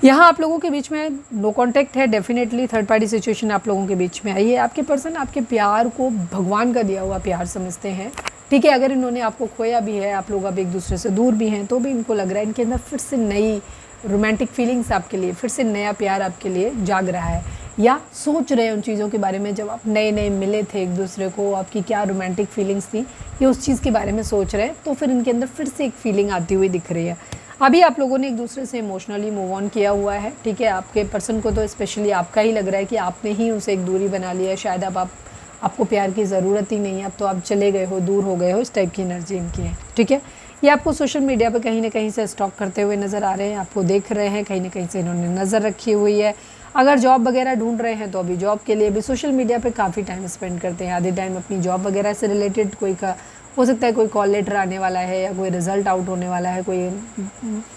यहाँ आप लोगों के बीच में नो कांटेक्ट है, डेफिनेटली थर्ड पार्टी सिचुएशन आप लोगों के बीच में आई है। आपके पर्सन आपके प्यार को भगवान का दिया हुआ प्यार समझते हैं। ठीक है, अगर इन्होंने आपको खोया भी है, आप लोग अब एक दूसरे से दूर भी हैं, तो भी इनको लग रहा है इनके अंदर फिर से नई रोमांटिक फीलिंग्स आपके लिए, फिर से नया प्यार आपके लिए जाग रहा है, या सोच रहे हैं उन चीज़ों के बारे में। जब आप नए नए मिले थे एक दूसरे को, आपकी क्या रोमांटिक फीलिंग्स थी, ये उस चीज़ के बारे में सोच रहे हैं, तो फिर इनके अंदर फिर से एक फीलिंग आती हुई दिख रही है। अभी आप लोगों ने एक दूसरे से इमोशनली मूव ऑन किया हुआ है। ठीक है, आपके पर्सन को तो स्पेशली आपका ही लग रहा है कि आपने ही उनसे एक दूरी बना लिया है, शायद अब आपको प्यार की ज़रूरत ही नहीं है, अब तो आप चले गए हो, दूर हो गए हो, इस टाइप की एनर्जी इनकी है। ठीक है, ये आपको सोशल मीडिया पे कहीं ना कहीं से स्टॉक करते हुए नज़र आ रहे हैं, आपको देख रहे हैं, कहीं ना कहीं से इन्होंने नज़र रखी हुई है। अगर जॉब वगैरह ढूंढ रहे हैं तो अभी जॉब के लिए भी सोशल मीडिया पे काफ़ी टाइम स्पेंड करते हैं, आधे टाइम अपनी जॉब वगैरह से रिलेटेड, कोई का हो सकता है कोई कॉल लेटर आने वाला है, या कोई रिज़ल्ट आउट होने वाला है, कोई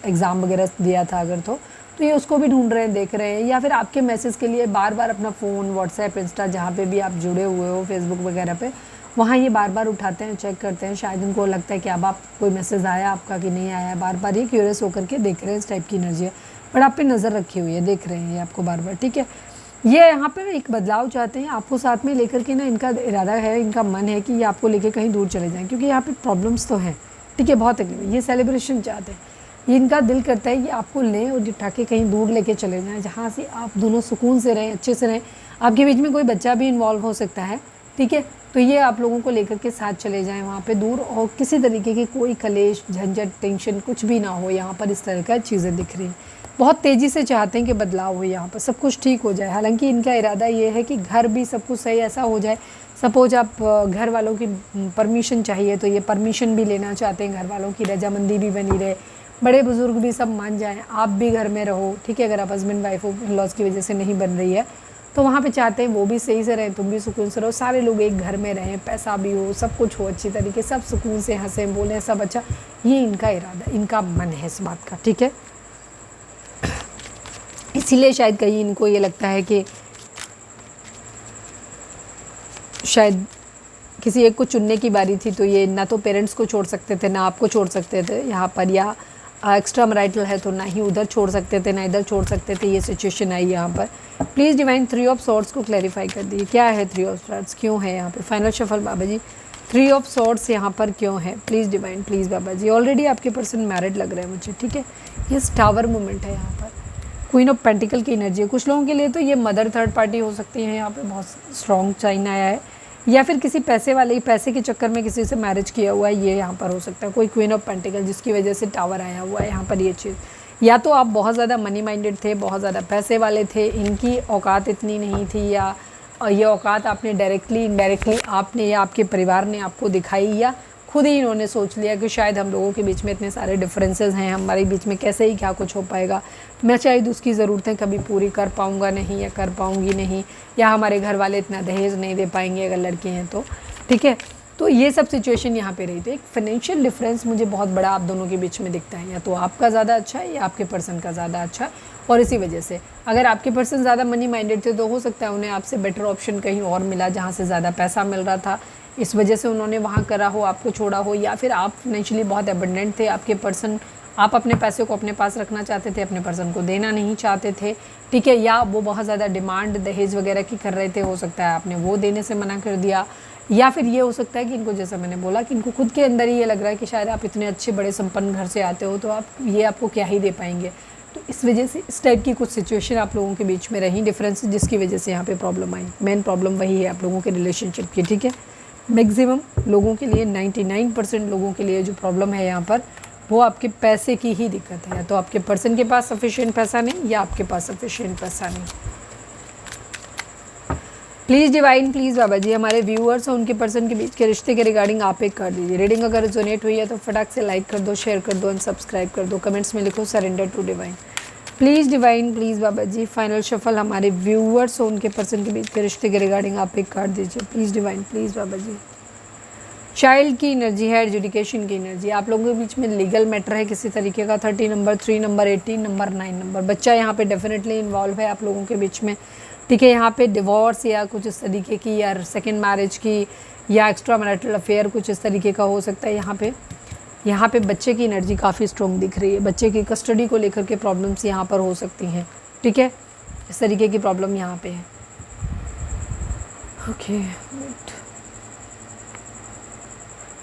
एग्ज़ाम वगैरह दिया था अगर तो ये उसको भी ढूंढ रहे हैं, देख रहे हैं, या फिर आपके मैसेज के लिए बार बार अपना फ़ोन, व्हाट्सएप, इंस्टा, जहाँ पे भी आप जुड़े हुए हो, फेसबुक वगैरह पे, वहाँ ये बार बार उठाते हैं, चेक करते हैं। शायद उनको लगता है कि अब आप कोई मैसेज आया आपका कि नहीं आया, बार बार ये क्यूरियस होकर के देख रहे हैं, इस टाइप की एनर्जी है। बट आप पे नज़र रखी हुई है, देख रहे हैं ये आपको बार बार। ठीक है, ये यहाँ पर एक बदलाव चाहते हैं आपको साथ में लेकर के ना, इनका इरादा है, इनका मन है कि ये आपको लेकर कहीं दूर चले जाएँ, क्योंकि यहाँ पे प्रॉब्लम्स तो हैं। ठीक है, बहुत तकलीफ है, ये सेलिब्रेशन चाहते हैं, ये इनका दिल करता है कि आपको लें और उठा के कहीं दूर लेके चले जाएं, जहाँ से आप दोनों सुकून से रहें, अच्छे से रहें। आपके बीच में कोई बच्चा भी इन्वॉल्व हो सकता है। ठीक है, तो ये आप लोगों को लेकर के साथ चले जाएं वहाँ पे दूर, और किसी तरीके की कोई कलेश, झंझट, टेंशन कुछ भी ना हो। यहाँ पर इस तरह का चीज़ें दिख रही हैं, बहुत तेज़ी से चाहते हैं कि बदलाव हो, यहाँ पर सब कुछ ठीक हो जाए। हालांकि इनका इरादा ये है कि घर भी सब कुछ सही ऐसा हो जाए। सपोज आप घर वालों की परमिशन चाहिए तो ये परमिशन भी लेना चाहते हैं, घर वालों की रजामंदी भी बनी रहे, बड़े बुजुर्ग भी सब मान जाएं, आप भी घर में रहो। ठीक है, अगर आप हस्बैंड वाइफ हो, इन लॉज की वजह से नहीं बन रही है, तो वहाँ पे चाहते हैं वो भी सही से रहें, तुम भी सुकून से रहो, सारे लोग एक घर में रहें, पैसा भी हो, सब कुछ हो अच्छी तरीके, सब सुकून से हंसें बोलें, सब अच्छा। ये इनका इरादा, इनका मन है इस बात का। ठीक है, इसीलिए शायद कहीं इनको ये लगता है कि शायद किसी एक को चुनने की बारी थी, तो ये ना तो पेरेंट्स को छोड़ सकते थे, ना आपको छोड़ सकते थे यहाँ पर, या एक्स्ट्रा मैरिटल है तो ना ही उधर छोड़ सकते थे, ना इधर छोड़ सकते थे। ये सिचुएशन आई यहाँ पर। प्लीज़ डिवाइन 3 ऑफ सॉर्ड्स को क्लैरिफाई कर दिए, क्या है 3 ऑफ सॉर्ड्स, क्यों है यहाँ पे। Final shuffle Baba ji, 3 of swords यहाँ पर क्यों है, please divine, please Baba ji. Already आपके पर्सन मैरिड लग रहे हैं मुझे। ठीक है, ये टावर मोमेंट है यहाँ पर, क्वीन ऑफ पेंटिकल की एनर्जी है। कुछ लोगों के लिए तो ये मदर थर्ड पार्टी हो सकती है, यहाँ पे बहुत स्ट्रॉन्ग साइन आया है, या फिर किसी पैसे के चक्कर में किसी से मैरिज किया हुआ है, ये यहाँ पर हो सकता है। कोई क्वीन ऑफ पेंटिकल जिसकी वजह से टावर आया हुआ है यहाँ पर। ये चीज़, या तो आप बहुत ज़्यादा मनी माइंडेड थे, बहुत ज़्यादा पैसे वाले थे, इनकी औकात इतनी नहीं थी, या ये औकात आपने डायरेक्टली इनडायरेक्टली आपने या आपके परिवार ने आपको दिखाई, या खुद ही इन्होंने सोच लिया कि शायद हम लोगों के बीच में इतने सारे डिफरेंसेस हैं, हमारे बीच में कैसे ही क्या कुछ हो पाएगा, मैं शायद उसकी ज़रूरतें कभी पूरी कर पाऊँगा नहीं, या कर पाऊँगी नहीं, या हमारे घर वाले इतना दहेज नहीं दे पाएंगे अगर लड़के हैं तो। ठीक है, तो ये सब सिचुएशन यहाँ पे रही। तो एक फाइनेंशियल डिफरेंस मुझे बहुत बड़ा आप दोनों के बीच में दिखता है, या तो आपका ज़्यादा अच्छा है या आपके पर्सन का ज़्यादा अच्छा है। और इसी वजह से अगर आपके पर्सन ज़्यादा मनी माइंडेड थे तो हो सकता है उन्हें आपसे बेटर ऑप्शन कहीं और मिला जहाँ से ज़्यादा पैसा मिल रहा था, इस वजह से उन्होंने वहाँ करा हो, आपको छोड़ा हो। या फिर आप फाइनेंशियली बहुत एबंडेंट थे, आपके पर्सन, आप अपने पैसे को अपने पास रखना चाहते थे, अपने पर्सन को देना नहीं चाहते थे। ठीक है, या वो बहुत ज़्यादा डिमांड दहेज वगैरह की कर रहे थे, हो सकता है आपने वो देने से मना कर दिया। या फिर ये हो सकता है कि इनको, जैसा मैंने बोला, कि इनको खुद के अंदर ही ये लग रहा है कि शायद आप इतने अच्छे बड़े संपन्न घर से आते हो तो आप ये आपको क्या ही दे पाएंगे। तो इस वजह से इस टाइप की कुछ सिचुएशन आप लोगों के बीच में रही, डिफरेंसेस, जिसकी वजह से यहाँ पे प्रॉब्लम आई। मेन प्रॉब्लम वही है आप लोगों के रिलेशनशिप की। ठीक है, मैक्सिमम लोगों के लिए, 99% लोगों के लिए जो प्रॉब्लम है यहाँ पर, वो आपके पैसे की ही दिक्कत है। या तो आपके पर्सन के पास सफिशिएंट पैसा नहीं, या आपके पास सफिशिएंट पैसा नहीं। Please divine, please Baba ji हमारे व्यूअर्स और उनके पर्सन के बीच के रिश्ते के रिगार्डिंग आप एक कर दीजिए। रीडिंग अगर रिजोनेट हुई है तो फटाक से लाइक कर दो, शेयर कर दो एंड सब्सक्राइब कर दो। कमेंट्स में लिखो surrender to divine. Please divine, please Baba ji final shuffle हमारे व्यूअर्स और उनके पर्सन के बीच के रिश्ते के रिगार्डिंग आप एक कर दीजिए। Please divine, please Baba ji. Child की एनर्जी है, एजुकेशन की एनर्जी, आप लोगों के बीच में लीगल मैटर है किसी तरीके का। 30 नंबर, 3 नंबर, 18 नंबर, 9 नंबर, बच्चा यहाँ पे डेफिनेटली इन्वॉल्व है आप लोगों के बीच में। ठीक है, यहाँ पे डिवोर्स या कुछ इस तरीके की, या सेकेंड मैरिज की, या एक्स्ट्रा मैरिटल अफेयर कुछ इस तरीके का हो सकता है। यहाँ पे बच्चे की एनर्जी काफ़ी स्ट्रॉन्ग दिख रही है। बच्चे की कस्टडी को लेकर के प्रॉब्लम्स यहाँ पर हो सकती हैं। ठीक है, इस तरीके की प्रॉब्लम यहाँ पे है। ओके,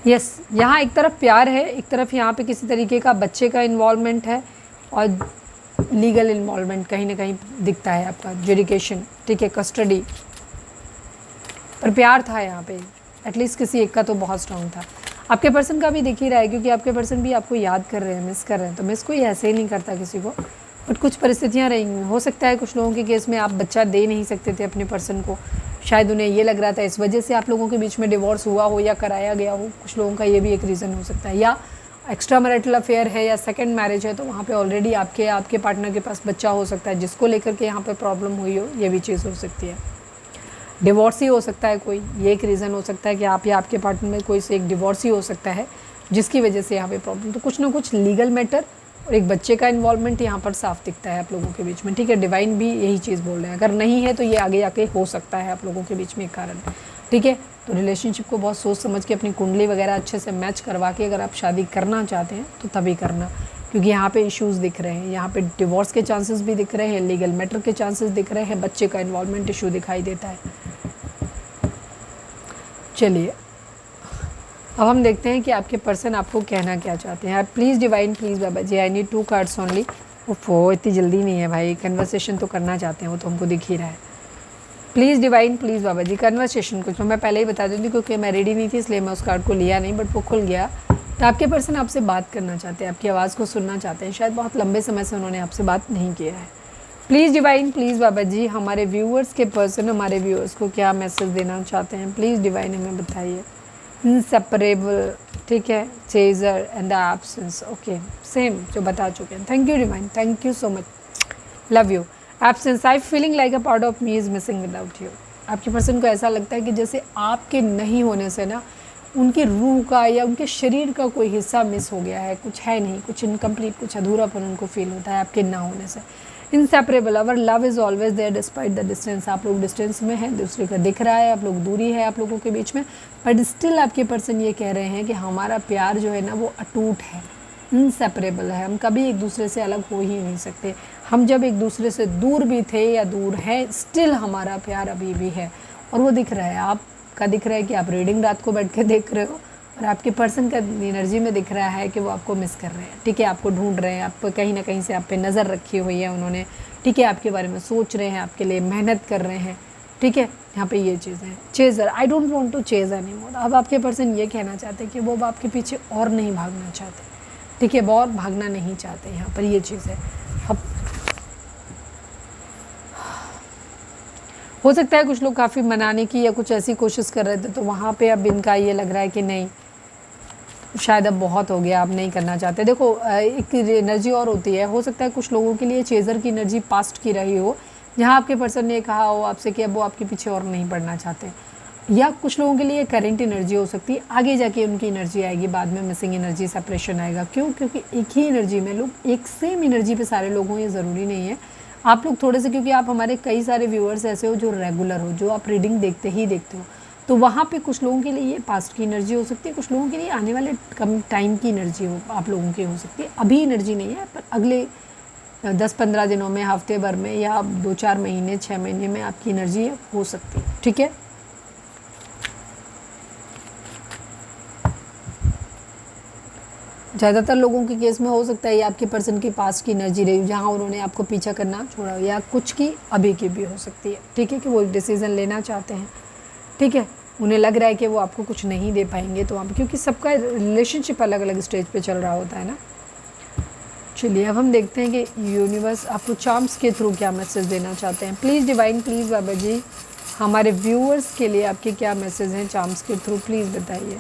यस, यहाँ एक तरफ प्यार है, एक तरफ यहाँ पे किसी तरीके का बच्चे का इन्वॉल्वमेंट है और लीगल इन्वॉल्वमेंट कहीं ना कहीं दिखता है आपका, जुडिकेशन। ठीक है, कस्टडी पर प्यार था यहाँ पे, एटलीस्ट किसी एक का तो बहुत स्ट्रांग था। आपके पर्सन का भी दिख ही रहा है, क्योंकि आपके पर्सन भी आपको याद कर रहे हैं, मिस कर रहे हैं। तो मिस कोई ऐसे ही नहीं करता किसी को, बट कुछ परिस्थितियाँ रहेंगी। हो सकता है कुछ लोगों के केस में आप बच्चा दे नहीं सकते थे अपने पर्सन को, शायद उन्हें ये लग रहा था, इस वजह से आप लोगों के बीच में डिवोर्स हुआ हो या कराया गया हो। कुछ लोगों का ये भी एक रीज़न हो सकता है। या एक्स्ट्रा मैरिटल अफेयर है या सेकंड मैरिज है, तो वहाँ पे ऑलरेडी आपके पार्टनर के पास बच्चा हो सकता है, जिसको लेकर के यहाँ पे प्रॉब्लम हुई हो, ये भी चीज़ हो सकती है। डिवोर्स ही हो सकता है कोई, ये एक रीज़न हो सकता है कि आप या आपके पार्टनर में कोई से एक डिवोर्स ही हो सकता है, जिसकी वजह से यहाँ पे प्रॉब्लम। तो कुछ ना कुछ लीगल मैटर और एक बच्चे का इन्वॉल्वमेंट यहाँ पर साफ दिखता है आप लोगों के बीच में। ठीक है, डिवाइन भी यही चीज़ बोल रहे हैं। अगर नहीं है तो ये आगे आके हो सकता है आप लोगों के बीच में एक कारण। ठीक है, तो रिलेशनशिप को बहुत सोच समझ के अपनी कुंडली वगैरह अच्छे से मैच करवा के अगर आप शादी करना चाहते हैं तो तभी करना, क्योंकि यहाँ पे इश्यूज़ दिख रहे हैं। यहाँ पे डिवोर्स के चांसेस भी दिख रहे हैं, लीगल मैटर के चांसेस दिख रहे हैं, बच्चे का इन्वॉल्वमेंट इशू दिखाई देता है। चलिए, अब हम देखते हैं कि आपके पर्सन आपको कहना क्या चाहते हैं। Please divine, please Baba ji, I need 2 cards only. ओफो, इतनी जल्दी नहीं है भाई, कन्वर्सेशन तो करना चाहते हैं, वो तो हमको दिख ही रहा है। Please divine, please Baba ji, conversation कुछ मैं पहले ही बता देती, क्योंकि मैं रेडी नहीं थी इसलिए मैं उस कार्ड को लिया नहीं, बट वो खुल गया। तो आपके पर्सन आपसे बात करना चाहते हैं, आपकी आवाज़ को सुनना चाहते हैं। शायद बहुत लंबे समय से उन्होंने आपसे बात नहीं किया है। Please divine, please Baba ji, हमारे व्यूअर्स के पर्सन हमारे व्यूअर्स को क्या मैसेज देना चाहते हैं, प्लीज़ डिवाइन हमें बताइए। इनसेपरेबल, ठीक है, chaser and the absence. Okay, same जो बता चुके हैं। Thank you divine, thank you so much, love you. Absence, I feeling like a part of me is missing without you. आपके पर्सन को ऐसा लगता है कि जैसे आपके नहीं होने से ना उनकी रूह का या उनके शरीर का कोई हिस्सा मिस हो गया है, कुछ है नहीं, कुछ इनकम्प्लीट, कुछ अधूरापन उनको फील होता है आपके ना होने से। Inseparable, our love is always there despite the distance. आप लोग डिस्टेंस में हैं, दूसरे का दिख रहा है, आप लोग दूरी है आप लोगों के बीच में, बट स्टिल आपके पर्सन ये कह रहे हैं कि हमारा प्यार जो है ना वो अटूट है, इनसेपरेबल है। हम कभी एक दूसरे से अलग हो ही नहीं सकते। हम जब एक दूसरे से दूर भी थे या दूर है, स्टिल हमारा प्यार अभी भी है। और वो दिख रहा है, आपका दिख रहा है कि आप रीडिंग रात को बैठ के देख रहे हो, और आपके पर्सन का एनर्जी में दिख रहा है कि वो आपको मिस कर रहे हैं। ठीक है, आपको ढूंढ रहे हैं, आप कहीं ना कहीं से आप पे नज़र रखी हुई है उन्होंने। ठीक है, आपके बारे में सोच रहे हैं, आपके लिए मेहनत कर रहे हैं। ठीक है, यहाँ पे ये चीज़ें हैं। Chaser, I don't want to chase any more. अब आपके पर्सन ये कहना चाहते हैं कि वो आपके पीछे और नहीं भागना चाहते। ठीक है, वो और भागना नहीं चाहते, यहाँ पर ये चीज़ है। अब हो सकता है कुछ लोग काफ़ी मनाने की या कुछ ऐसी कोशिश कर रहे थे, तो वहाँ पे अब इनका ये लग रहा है कि नहीं, शायद अब बहुत हो गया, अब नहीं करना चाहते। देखो, एक एनर्जी और होती है, हो सकता है कुछ लोगों के लिए चेज़र की एनर्जी पास्ट की रही हो, जहाँ आपके पर्सन ने कहा हो आपसे कि अब वो आपके पीछे और नहीं पड़ना चाहते। या कुछ लोगों के लिए करंट एनर्जी हो सकती है, आगे जाके उनकी एनर्जी आएगी, बाद में मिसिंग एनर्जी, सेपरेशन आएगा। क्यों? क्योंकि एक ही एनर्जी में लोग, एक सेम एनर्जी पे सारे लोग हों ये ज़रूरी नहीं है। आप लोग थोड़े से, क्योंकि आप हमारे कई सारे व्यूअर्स ऐसे हो जो रेगुलर हो, जो आप रीडिंग देखते हो, तो वहाँ पे कुछ लोगों के लिए ये पास्ट की एनर्जी हो सकती है, कुछ लोगों के लिए आने वाले कम टाइम की एनर्जी हो आप लोगों की हो सकती है। अभी एनर्जी नहीं है, पर अगले 10-15 दिनों में, हफ्ते भर में, या 2-4 महीने, 6 महीने में आपकी एनर्जी हो सकती है। ठीक है, ज़्यादातर लोगों के केस में हो सकता है ये आपके पर्सन की पास्ट की एनर्जी रही, जहाँ उन्होंने आपको पीछा करना छोड़ा, या कुछ की अभी की भी हो सकती है। ठीक है, कि वो एक डिसीज़न लेना चाहते हैं। ठीक है, उन्हें लग रहा है कि वो आपको कुछ नहीं दे पाएंगे, तो वहाँ पे, क्योंकि सबका रिलेशनशिप अलग अलग स्टेज पे चल रहा होता है ना। चलिए, अब हम देखते हैं कि यूनिवर्स आपको चार्म्स के थ्रू क्या मैसेज देना चाहते हैं। Please divine, please Baba ji, हमारे व्यूअर्स के लिए आपके क्या मैसेज हैं चार्म्स के थ्रू, प्लीज़ बताइए।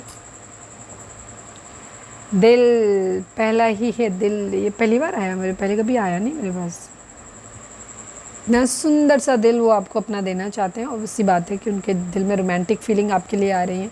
दिल पहला ही है, दिल ये पहली बार आया मेरे, पहले कभी आया नहीं मेरे पास। इतना सुंदर सा दिल वो आपको अपना देना चाहते हैं, और इसी बात है कि उनके दिल में रोमांटिक फीलिंग आपके लिए आ रही है।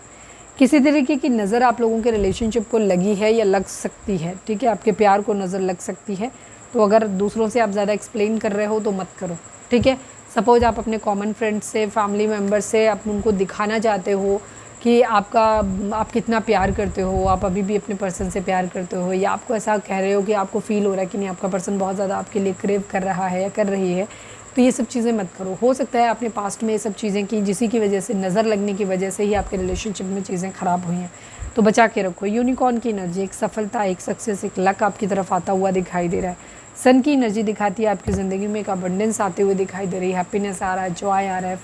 किसी तरीके की नज़र आप लोगों के रिलेशनशिप को लगी है या लग सकती है, ठीक है, आपके प्यार को नज़र लग सकती है। तो अगर दूसरों से आप ज़्यादा एक्सप्लेन कर रहे हो तो मत करो, ठीक है। सपोज आप अपने कॉमन फ्रेंड से, फैमिली मेम्बर से आप उनको दिखाना चाहते हो कि आप कितना प्यार करते हो, आप अभी भी अपने पर्सन से प्यार करते हो, या आपको ऐसा कह रहे हो कि आपको फील हो रहा है कि नहीं आपका पर्सन बहुत ज़्यादा आपके लिए क्रेव कर रहा है या कर रही है, तो ये सब चीज़ें मत करो। हो सकता है आपने पास्ट में ये सब चीज़ें की जिसी की वजह से, नज़र लगने की वजह से ही आपके रिलेशनशिप में चीज़ें ख़राब हुई हैं, तो बचा के रखो। यूनिकॉर्न की एनर्जी, एक सफलता, एक सक्सेस, एक लक आपकी तरफ आता हुआ दिखाई दे रहा है। सन की एनर्जी दिखाती है आपकी ज़िंदगी में एक अबंडेंस आते हुए दिखाई दे रही है, हैप्पीनेस आ रहा है, जॉय आ रहा है,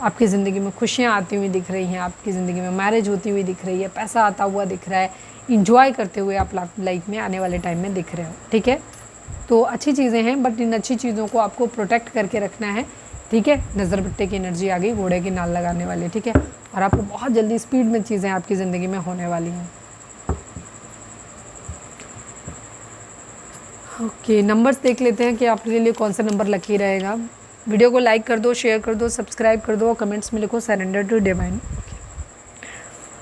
आपकी ज़िंदगी में खुशियाँ आती हुई दिख रही हैं, आपकी ज़िंदगी में मैरिज होती हुई दिख रही है, पैसा आता हुआ दिख रहा है, इंजॉय करते हुए आप लाइफ में आने वाले टाइम में दिख रहे हो, ठीक है। तो अच्छी चीज़ें हैं, बट इन अच्छी चीज़ों को आपको प्रोटेक्ट करके रखना है, ठीक है। नज़र बट्टे की एनर्जी आ गई, घोड़े की नाल लगाने वाली, ठीक है। और आपको बहुत जल्दी स्पीड में चीज़ें आपकी ज़िंदगी में होने वाली हैं। ओके, नंबर्स देख लेते हैं कि आपके लिए कौन सा नंबर लकी रहेगा। वीडियो को लाइक कर दो, शेयर कर दो, सब्सक्राइब कर दो, और कमेंट्स में लिखो सरेंडर टू डिवाइन।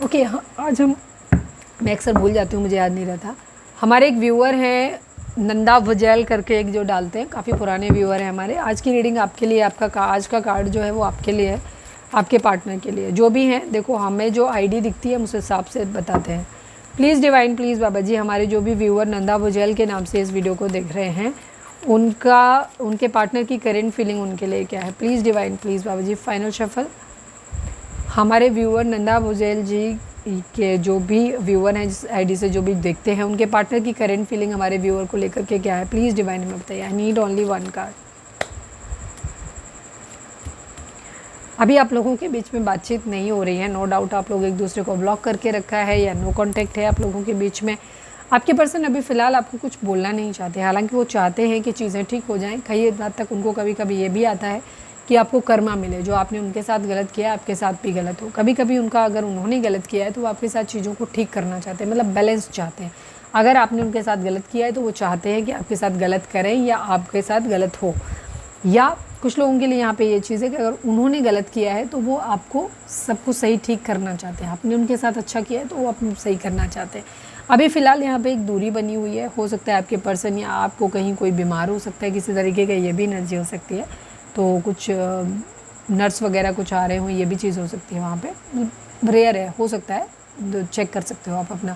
ओके, हाँ, आज मैं अक्सर भूल जाती हूँ, मुझे याद नहीं रहता। हमारे एक व्यूअर हैं नंदा वजैल करके, एक जो डालते हैं, काफ़ी पुराने व्यूअर हैं हमारे। आज की रीडिंग आपके लिए, आपका आज का कार्ड जो है वो आपके लिए है, आपके पार्टनर के लिए। जो भी हैं, देखो हमें जो आईडी दिखती है उस हिसाब से बताते हैं। Please divine, please Baba ji, हमारे जो भी व्यूअर नंदा वजैल के नाम से इस वीडियो को देख रहे हैं, उनके पार्टनर की करेंट फीलिंग उनके लिए क्या है। Please divine, please Baba ji. Final shuffle. हमारे व्यूअर नंदा वजैल जी के जो भी व्यूअर हैं, जिस आईडी से जो भी देखते हैं, उनके पार्टनर की करेंट फीलिंग हमारे व्यूअर को लेकर के क्या है, प्लीज़ डिवाइन में बताइए। आई नीड ओनली वन कार्ड। अभी आप लोगों के बीच में बातचीत नहीं हो रही है, नो डाउट आप लोग एक दूसरे को ब्लॉक करके रखा है या नो कांटेक्ट है आप लोगों के बीच में। आपके पर्सन अभी फ़िलहाल आपको कुछ बोलना नहीं चाहते, हालांकि वो चाहते हैं कि चीज़ें ठीक हो जाएं। कई बात तक उनको कभी कभी ये भी आता है कि आपको कर्मा मिले, जो आपने उनके साथ गलत किया आपके साथ भी गलत हो। कभी कभी उनका, अगर उन्होंने गलत किया है तो वो आपके साथ चीज़ों को ठीक करना चाहते हैं, मतलब बैलेंस चाहते हैं। अगर आपने उनके साथ गलत किया है तो वो चाहते हैं कि आपके साथ गलत करें या आपके साथ गलत हो। या कुछ लोगों के लिए यहाँ पे ये चीज़ है कि अगर उन्होंने गलत किया है तो वो आपको सब कुछ सही ठीक करना चाहते हैं। आपने उनके साथ अच्छा किया है तो वो आपको सही करना चाहते हैं। अभी फ़िलहाल यहाँ पे एक दूरी बनी हुई है। हो सकता है आपके पर्सन या आपको कहीं कोई बीमार हो सकता है, किसी तरीके का ये भी एनर्जी हो सकती है। तो कुछ नर्स वगैरह कुछ आ रहे हो, ये भी चीज़ हो सकती है वहाँ पे। रेयर है, हो सकता है, चेक कर सकते हो आप अपना,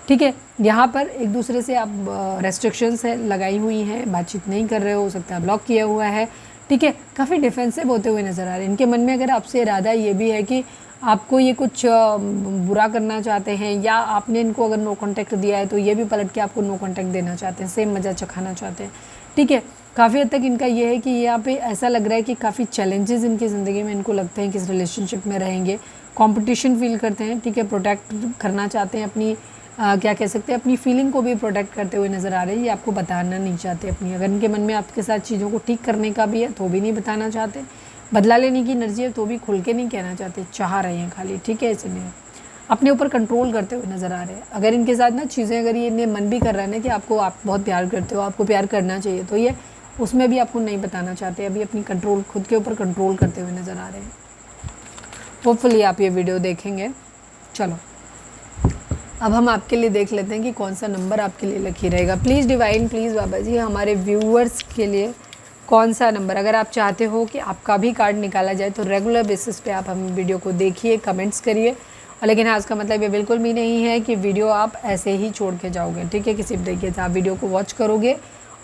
ठीक है। यहाँ पर एक दूसरे से आप रेस्ट्रिक्शंस है लगाई हुई हैं, बातचीत नहीं कर रहे हो सकता है ब्लॉक किया हुआ है, ठीक है। काफ़ी डिफेंसिव होते हुए नज़र आ रहे हैं। इनके मन में अगर आपसे इरादा ये भी है कि आपको ये कुछ बुरा करना चाहते हैं, या आपने इनको अगर नो कांटेक्ट दिया है तो ये भी पलट के आपको नो कांटेक्ट देना चाहते हैं, सेम मज़ा चखाना चाहते हैं, ठीक है। काफ़ी हद तक इनका ये है कि यहाँ पे ऐसा लग रहा है कि काफ़ी चैलेंजेस इनकी ज़िंदगी में इनको लगते हैं कि इस रिलेशनशिप में रहेंगे, कंपटीशन फील करते हैं, ठीक है। प्रोटेक्ट करना चाहते हैं अपनी क्या कह सकते हैं, अपनी फीलिंग को भी प्रोटेक्ट करते हुए नज़र आ रहे हैं। ये आपको बताना नहीं चाहते अपनी, अगर इनके मन में आपके साथ चीज़ों को ठीक करने का भी है तो भी नहीं बताना चाहते, बदला लेने की एनर्जी है तो भी खुल के नहीं कहना चाहते, चाह रहे हैं खाली, ठीक है। इसलिए अपने ऊपर कंट्रोल करते हुए नज़र आ रहे हैं। अगर इनके साथ ना चीज़ें, अगर ये इन्हें मन भी कर रहा है ना कि आप बहुत प्यार करते हो, आपको प्यार करना चाहिए, तो ये उसमें भी आपको नहीं बताना चाहते। अभी अपनी कंट्रोल, खुद के ऊपर कंट्रोल करते हुए नज़र आ रहे हैं। होपफुली आप ये वीडियो देखेंगे। चलो अब हम आपके लिए देख लेते हैं कि कौन सा नंबर आपके लिए लकी रहेगा। Please divine, please Baba ji, हमारे व्यूअर्स के लिए कौन सा नंबर, अगर आप चाहते हो कि आपका भी कार्ड निकाला जाए तो रेगुलर बेसिस पे आप हम वीडियो को देखिए, कमेंट्स करिए। और लेकिन हाँ, इसका मतलब ये बिल्कुल भी नहीं है कि वीडियो आप ऐसे ही छोड़ के जाओगे, ठीक है। किसी तरीके से आप वीडियो को वॉच करोगे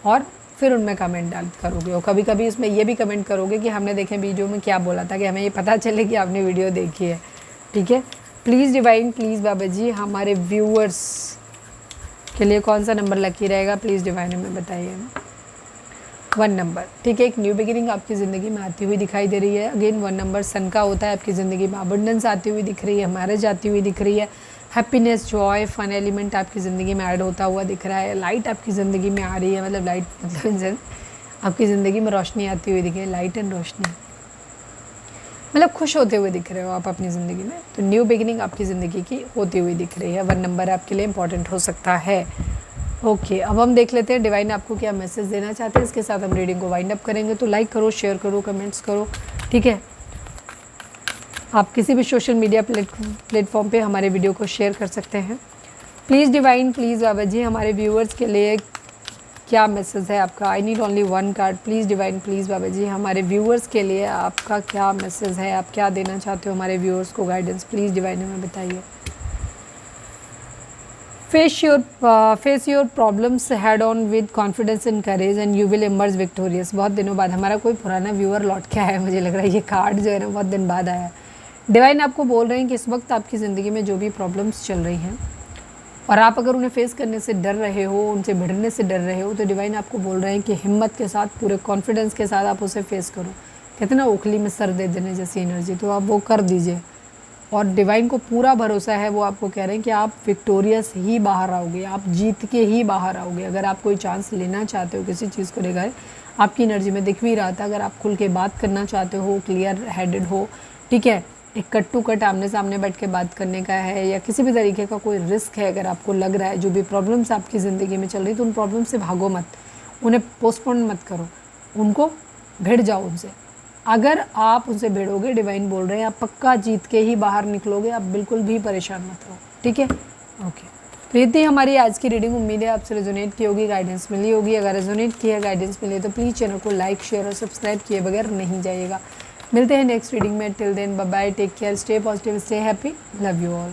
और फिर उनमें कमेंट डाल करोगे, और कभी कभी इसमें ये भी कमेंट करोगे कि हमने देखे वीडियो में क्या बोला था, कि हमें ये पता चले कि आपने वीडियो देखी है, ठीक है। Please divine, please Baba ji, हमारे व्यूअर्स के लिए कौन सा नंबर लकी रहेगा, प्लीज़ डिवाइन हमें बताइए। 1 नंबर, ठीक है। एक न्यू बिगिनिंग आपकी ज़िंदगी में आती हुई दिखाई दे रही है। अगेन 1 नंबर सन का होता है आपकी ज़िंदगी में, अबंडेंस आती हुई दिख रही है, मैरिज आती हुई दिख रही है, हैप्पीनेस, जॉय, फन एलिमेंट आपकी ज़िंदगी में ऐड होता हुआ दिख रहा है, लाइट आपकी ज़िंदगी में आ रही है, मतलब लाइट मतलब आपकी ज़िंदगी में रोशनी आती हुई दिख रही है, लाइट एंड रोशनी। मतलब खुश होते हुए दिख रहे हो आप अपनी ज़िंदगी में, तो न्यू बिगिनिंग आपकी ज़िंदगी की होती हुई दिख रही है। 1 नंबर आपके लिए इंपॉर्टेंट हो सकता है। ओके, अब हम देख लेते हैं डिवाइन आपको क्या मैसेज देना चाहते हैं। इसके साथ हम रीडिंग को वाइंड अप करेंगे। तो लाइक करो, शेयर करो, कमेंट्स करो, ठीक है। आप किसी भी सोशल मीडिया प्लेटफॉर्म पे हमारे वीडियो को शेयर कर सकते हैं। Please divine, please Baba ji, हमारे व्यूअर्स के लिए क्या मैसेज है आपका। I need only 1 card. Please divine, please Baba ji, हमारे व्यूअर्स के लिए आपका क्या मैसेज है, आप क्या देना चाहते हो हमारे व्यूअर्स को गाइडेंस। प्लीज़ डिवाइन हमें बताइए। Face your problems head on with confidence and courage and you will emerge victorious. बहुत दिनों बाद हमारा कोई पुराना व्यूअर लौट के आया है, मुझे लग रहा है ये कार्ड जो है ना बहुत दिन बाद आया। डिवाइन आपको बोल रहे हैं कि इस वक्त आपकी ज़िंदगी में जो भी प्रॉब्लम्स चल रही हैं और आप अगर उन्हें फेस करने से डर रहे हो, उनसे भिड़ने से डर रहे हो, तो डिवाइन आपको बोल रहे हैं कि हिम्मत के साथ, पूरे कॉन्फिडेंस के साथ आप उसे फेस करो। कहते हैं ना ओखली में सर दे देने जैसी एनर्जी, तो आप वो कर दीजिए। और डिवाइन को पूरा भरोसा है, वो आपको कह रहे हैं कि आप विक्टोरियस ही बाहर आओगे, आप जीत के ही बाहर आओगे। अगर आप कोई चांस लेना चाहते हो किसी चीज़ को लेकर, आपकी एनर्जी में दिख भी रहा था, अगर आप खुल के बात करना चाहते हो, क्लियर हेडेड हो, ठीक है, एक कट टू कट आमने सामने बैठ के बात करने का है, या किसी भी तरीके का कोई रिस्क है, अगर आपको लग रहा है जो भी प्रॉब्लम्स आपकी ज़िंदगी में चल रही, तो उन प्रॉब्लम से भागो मत, उन्हें पोस्टपोन मत करो, उनको भिड़ जाओ उनसे। अगर आप उनसे भिड़ोगे, डिवाइन बोल रहे हैं, आप पक्का जीत के ही बाहर निकलोगे, आप बिल्कुल भी परेशान मत हो, ठीक है। ओके, तो ये थी हमारी आज की रीडिंग। उम्मीद है आपसे रेजोनेट की होगी, गाइडेंस मिली होगी। अगर रेजोनेट की है, गाइडेंस मिली है, तो प्लीज़ चैनल को लाइक, शेयर और सब्सक्राइब किए बगैर नहीं जाइएगा। मिलते हैं नेक्स्ट रीडिंग में। Till then bye bye, take care, stay positive, stay happy, love you all.